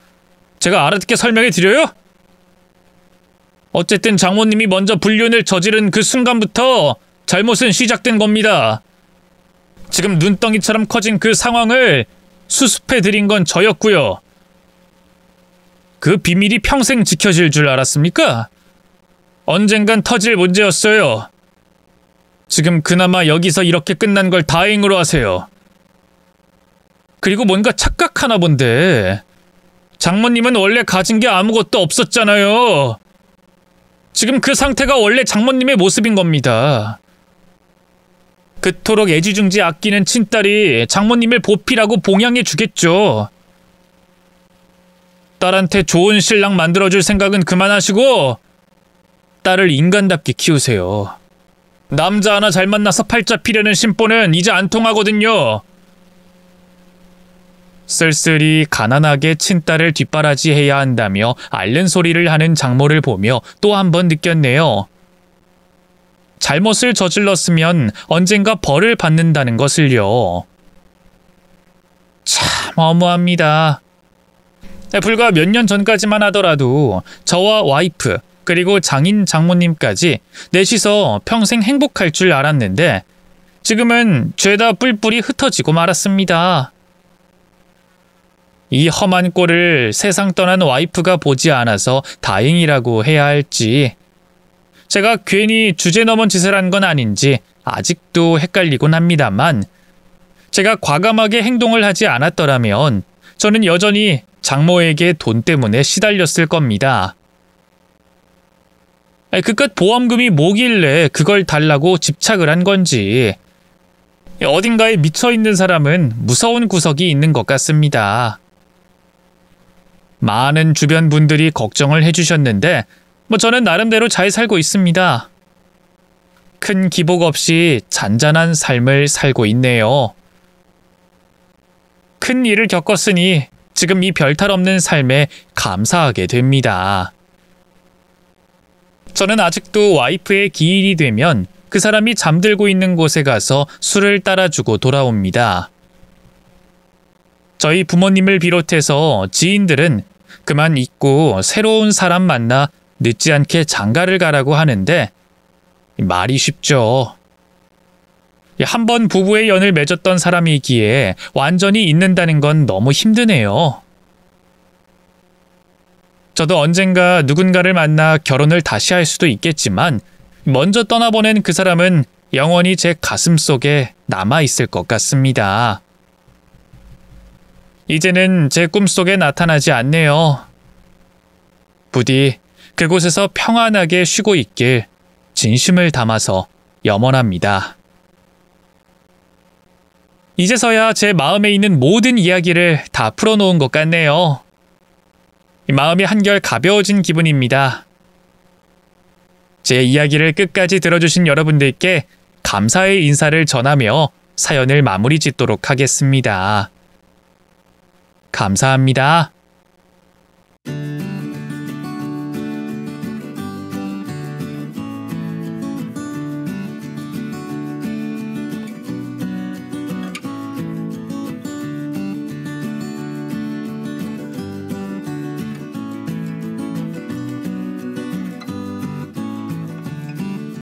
제가 알아듣게 설명해 드려요? 어쨌든 장모님이 먼저 불륜을 저지른 그 순간부터 잘못은 시작된 겁니다. 지금 눈덩이처럼 커진 그 상황을 수습해 드린 건 저였고요. 그 비밀이 평생 지켜질 줄 알았습니까? 언젠간 터질 문제였어요. 지금 그나마 여기서 이렇게 끝난 걸 다행으로 하세요. 그리고 뭔가 착각하나 본데 장모님은 원래 가진 게 아무것도 없었잖아요. 지금 그 상태가 원래 장모님의 모습인 겁니다. 그토록 애지중지 아끼는 친딸이 장모님을 보필하고 봉양해 주겠죠. 딸한테 좋은 신랑 만들어줄 생각은 그만하시고 딸을 인간답게 키우세요. 남자 하나 잘 만나서 팔자 피려는 심보는 이제 안 통하거든요. 쓸쓸히 가난하게 친딸을 뒷바라지해야 한다며 앓는 소리를 하는 장모를 보며 또 한 번 느꼈네요. 잘못을 저질렀으면 언젠가 벌을 받는다는 것을요. 참 어무합니다. 불과 몇 년 전까지만 하더라도 저와 와이프 그리고 장인 장모님까지 넷이서 평생 행복할 줄 알았는데 지금은 죄다 뿔뿔이 흩어지고 말았습니다. 이 험한 꼴을 세상 떠난 와이프가 보지 않아서 다행이라고 해야 할지 제가 괜히 주제 넘은 짓을 한 건 아닌지 아직도 헷갈리곤 합니다만 제가 과감하게 행동을 하지 않았더라면 저는 여전히 장모에게 돈 때문에 시달렸을 겁니다. 그깟 보험금이 뭐길래 그걸 달라고 집착을 한 건지 어딘가에 미쳐있는 사람은 무서운 구석이 있는 것 같습니다. 많은 주변 분들이 걱정을 해주셨는데 저는 나름대로 잘 살고 있습니다. 큰 기복 없이 잔잔한 삶을 살고 있네요. 큰 일을 겪었으니 지금 이 별탈 없는 삶에 감사하게 됩니다. 저는 아직도 와이프의 기일이 되면 그 사람이 잠들고 있는 곳에 가서 술을 따라주고 돌아옵니다. 저희 부모님을 비롯해서 지인들은 그만 잊고 새로운 사람 만나 늦지 않게 장가를 가라고 하는데 말이 쉽죠. 한 번 부부의 연을 맺었던 사람이기에 완전히 잊는다는 건 너무 힘드네요. 저도 언젠가 누군가를 만나 결혼을 다시 할 수도 있겠지만 먼저 떠나보낸 그 사람은 영원히 제 가슴 속에 남아있을 것 같습니다. 이제는 제 꿈속에 나타나지 않네요. 부디 그곳에서 평안하게 쉬고 있길 진심을 담아서 염원합니다. 이제서야 제 마음에 있는 모든 이야기를 다 풀어놓은 것 같네요. 마음이 한결 가벼워진 기분입니다. 제 이야기를 끝까지 들어주신 여러분들께 감사의 인사를 전하며 사연을 마무리 짓도록 하겠습니다. 감사합니다.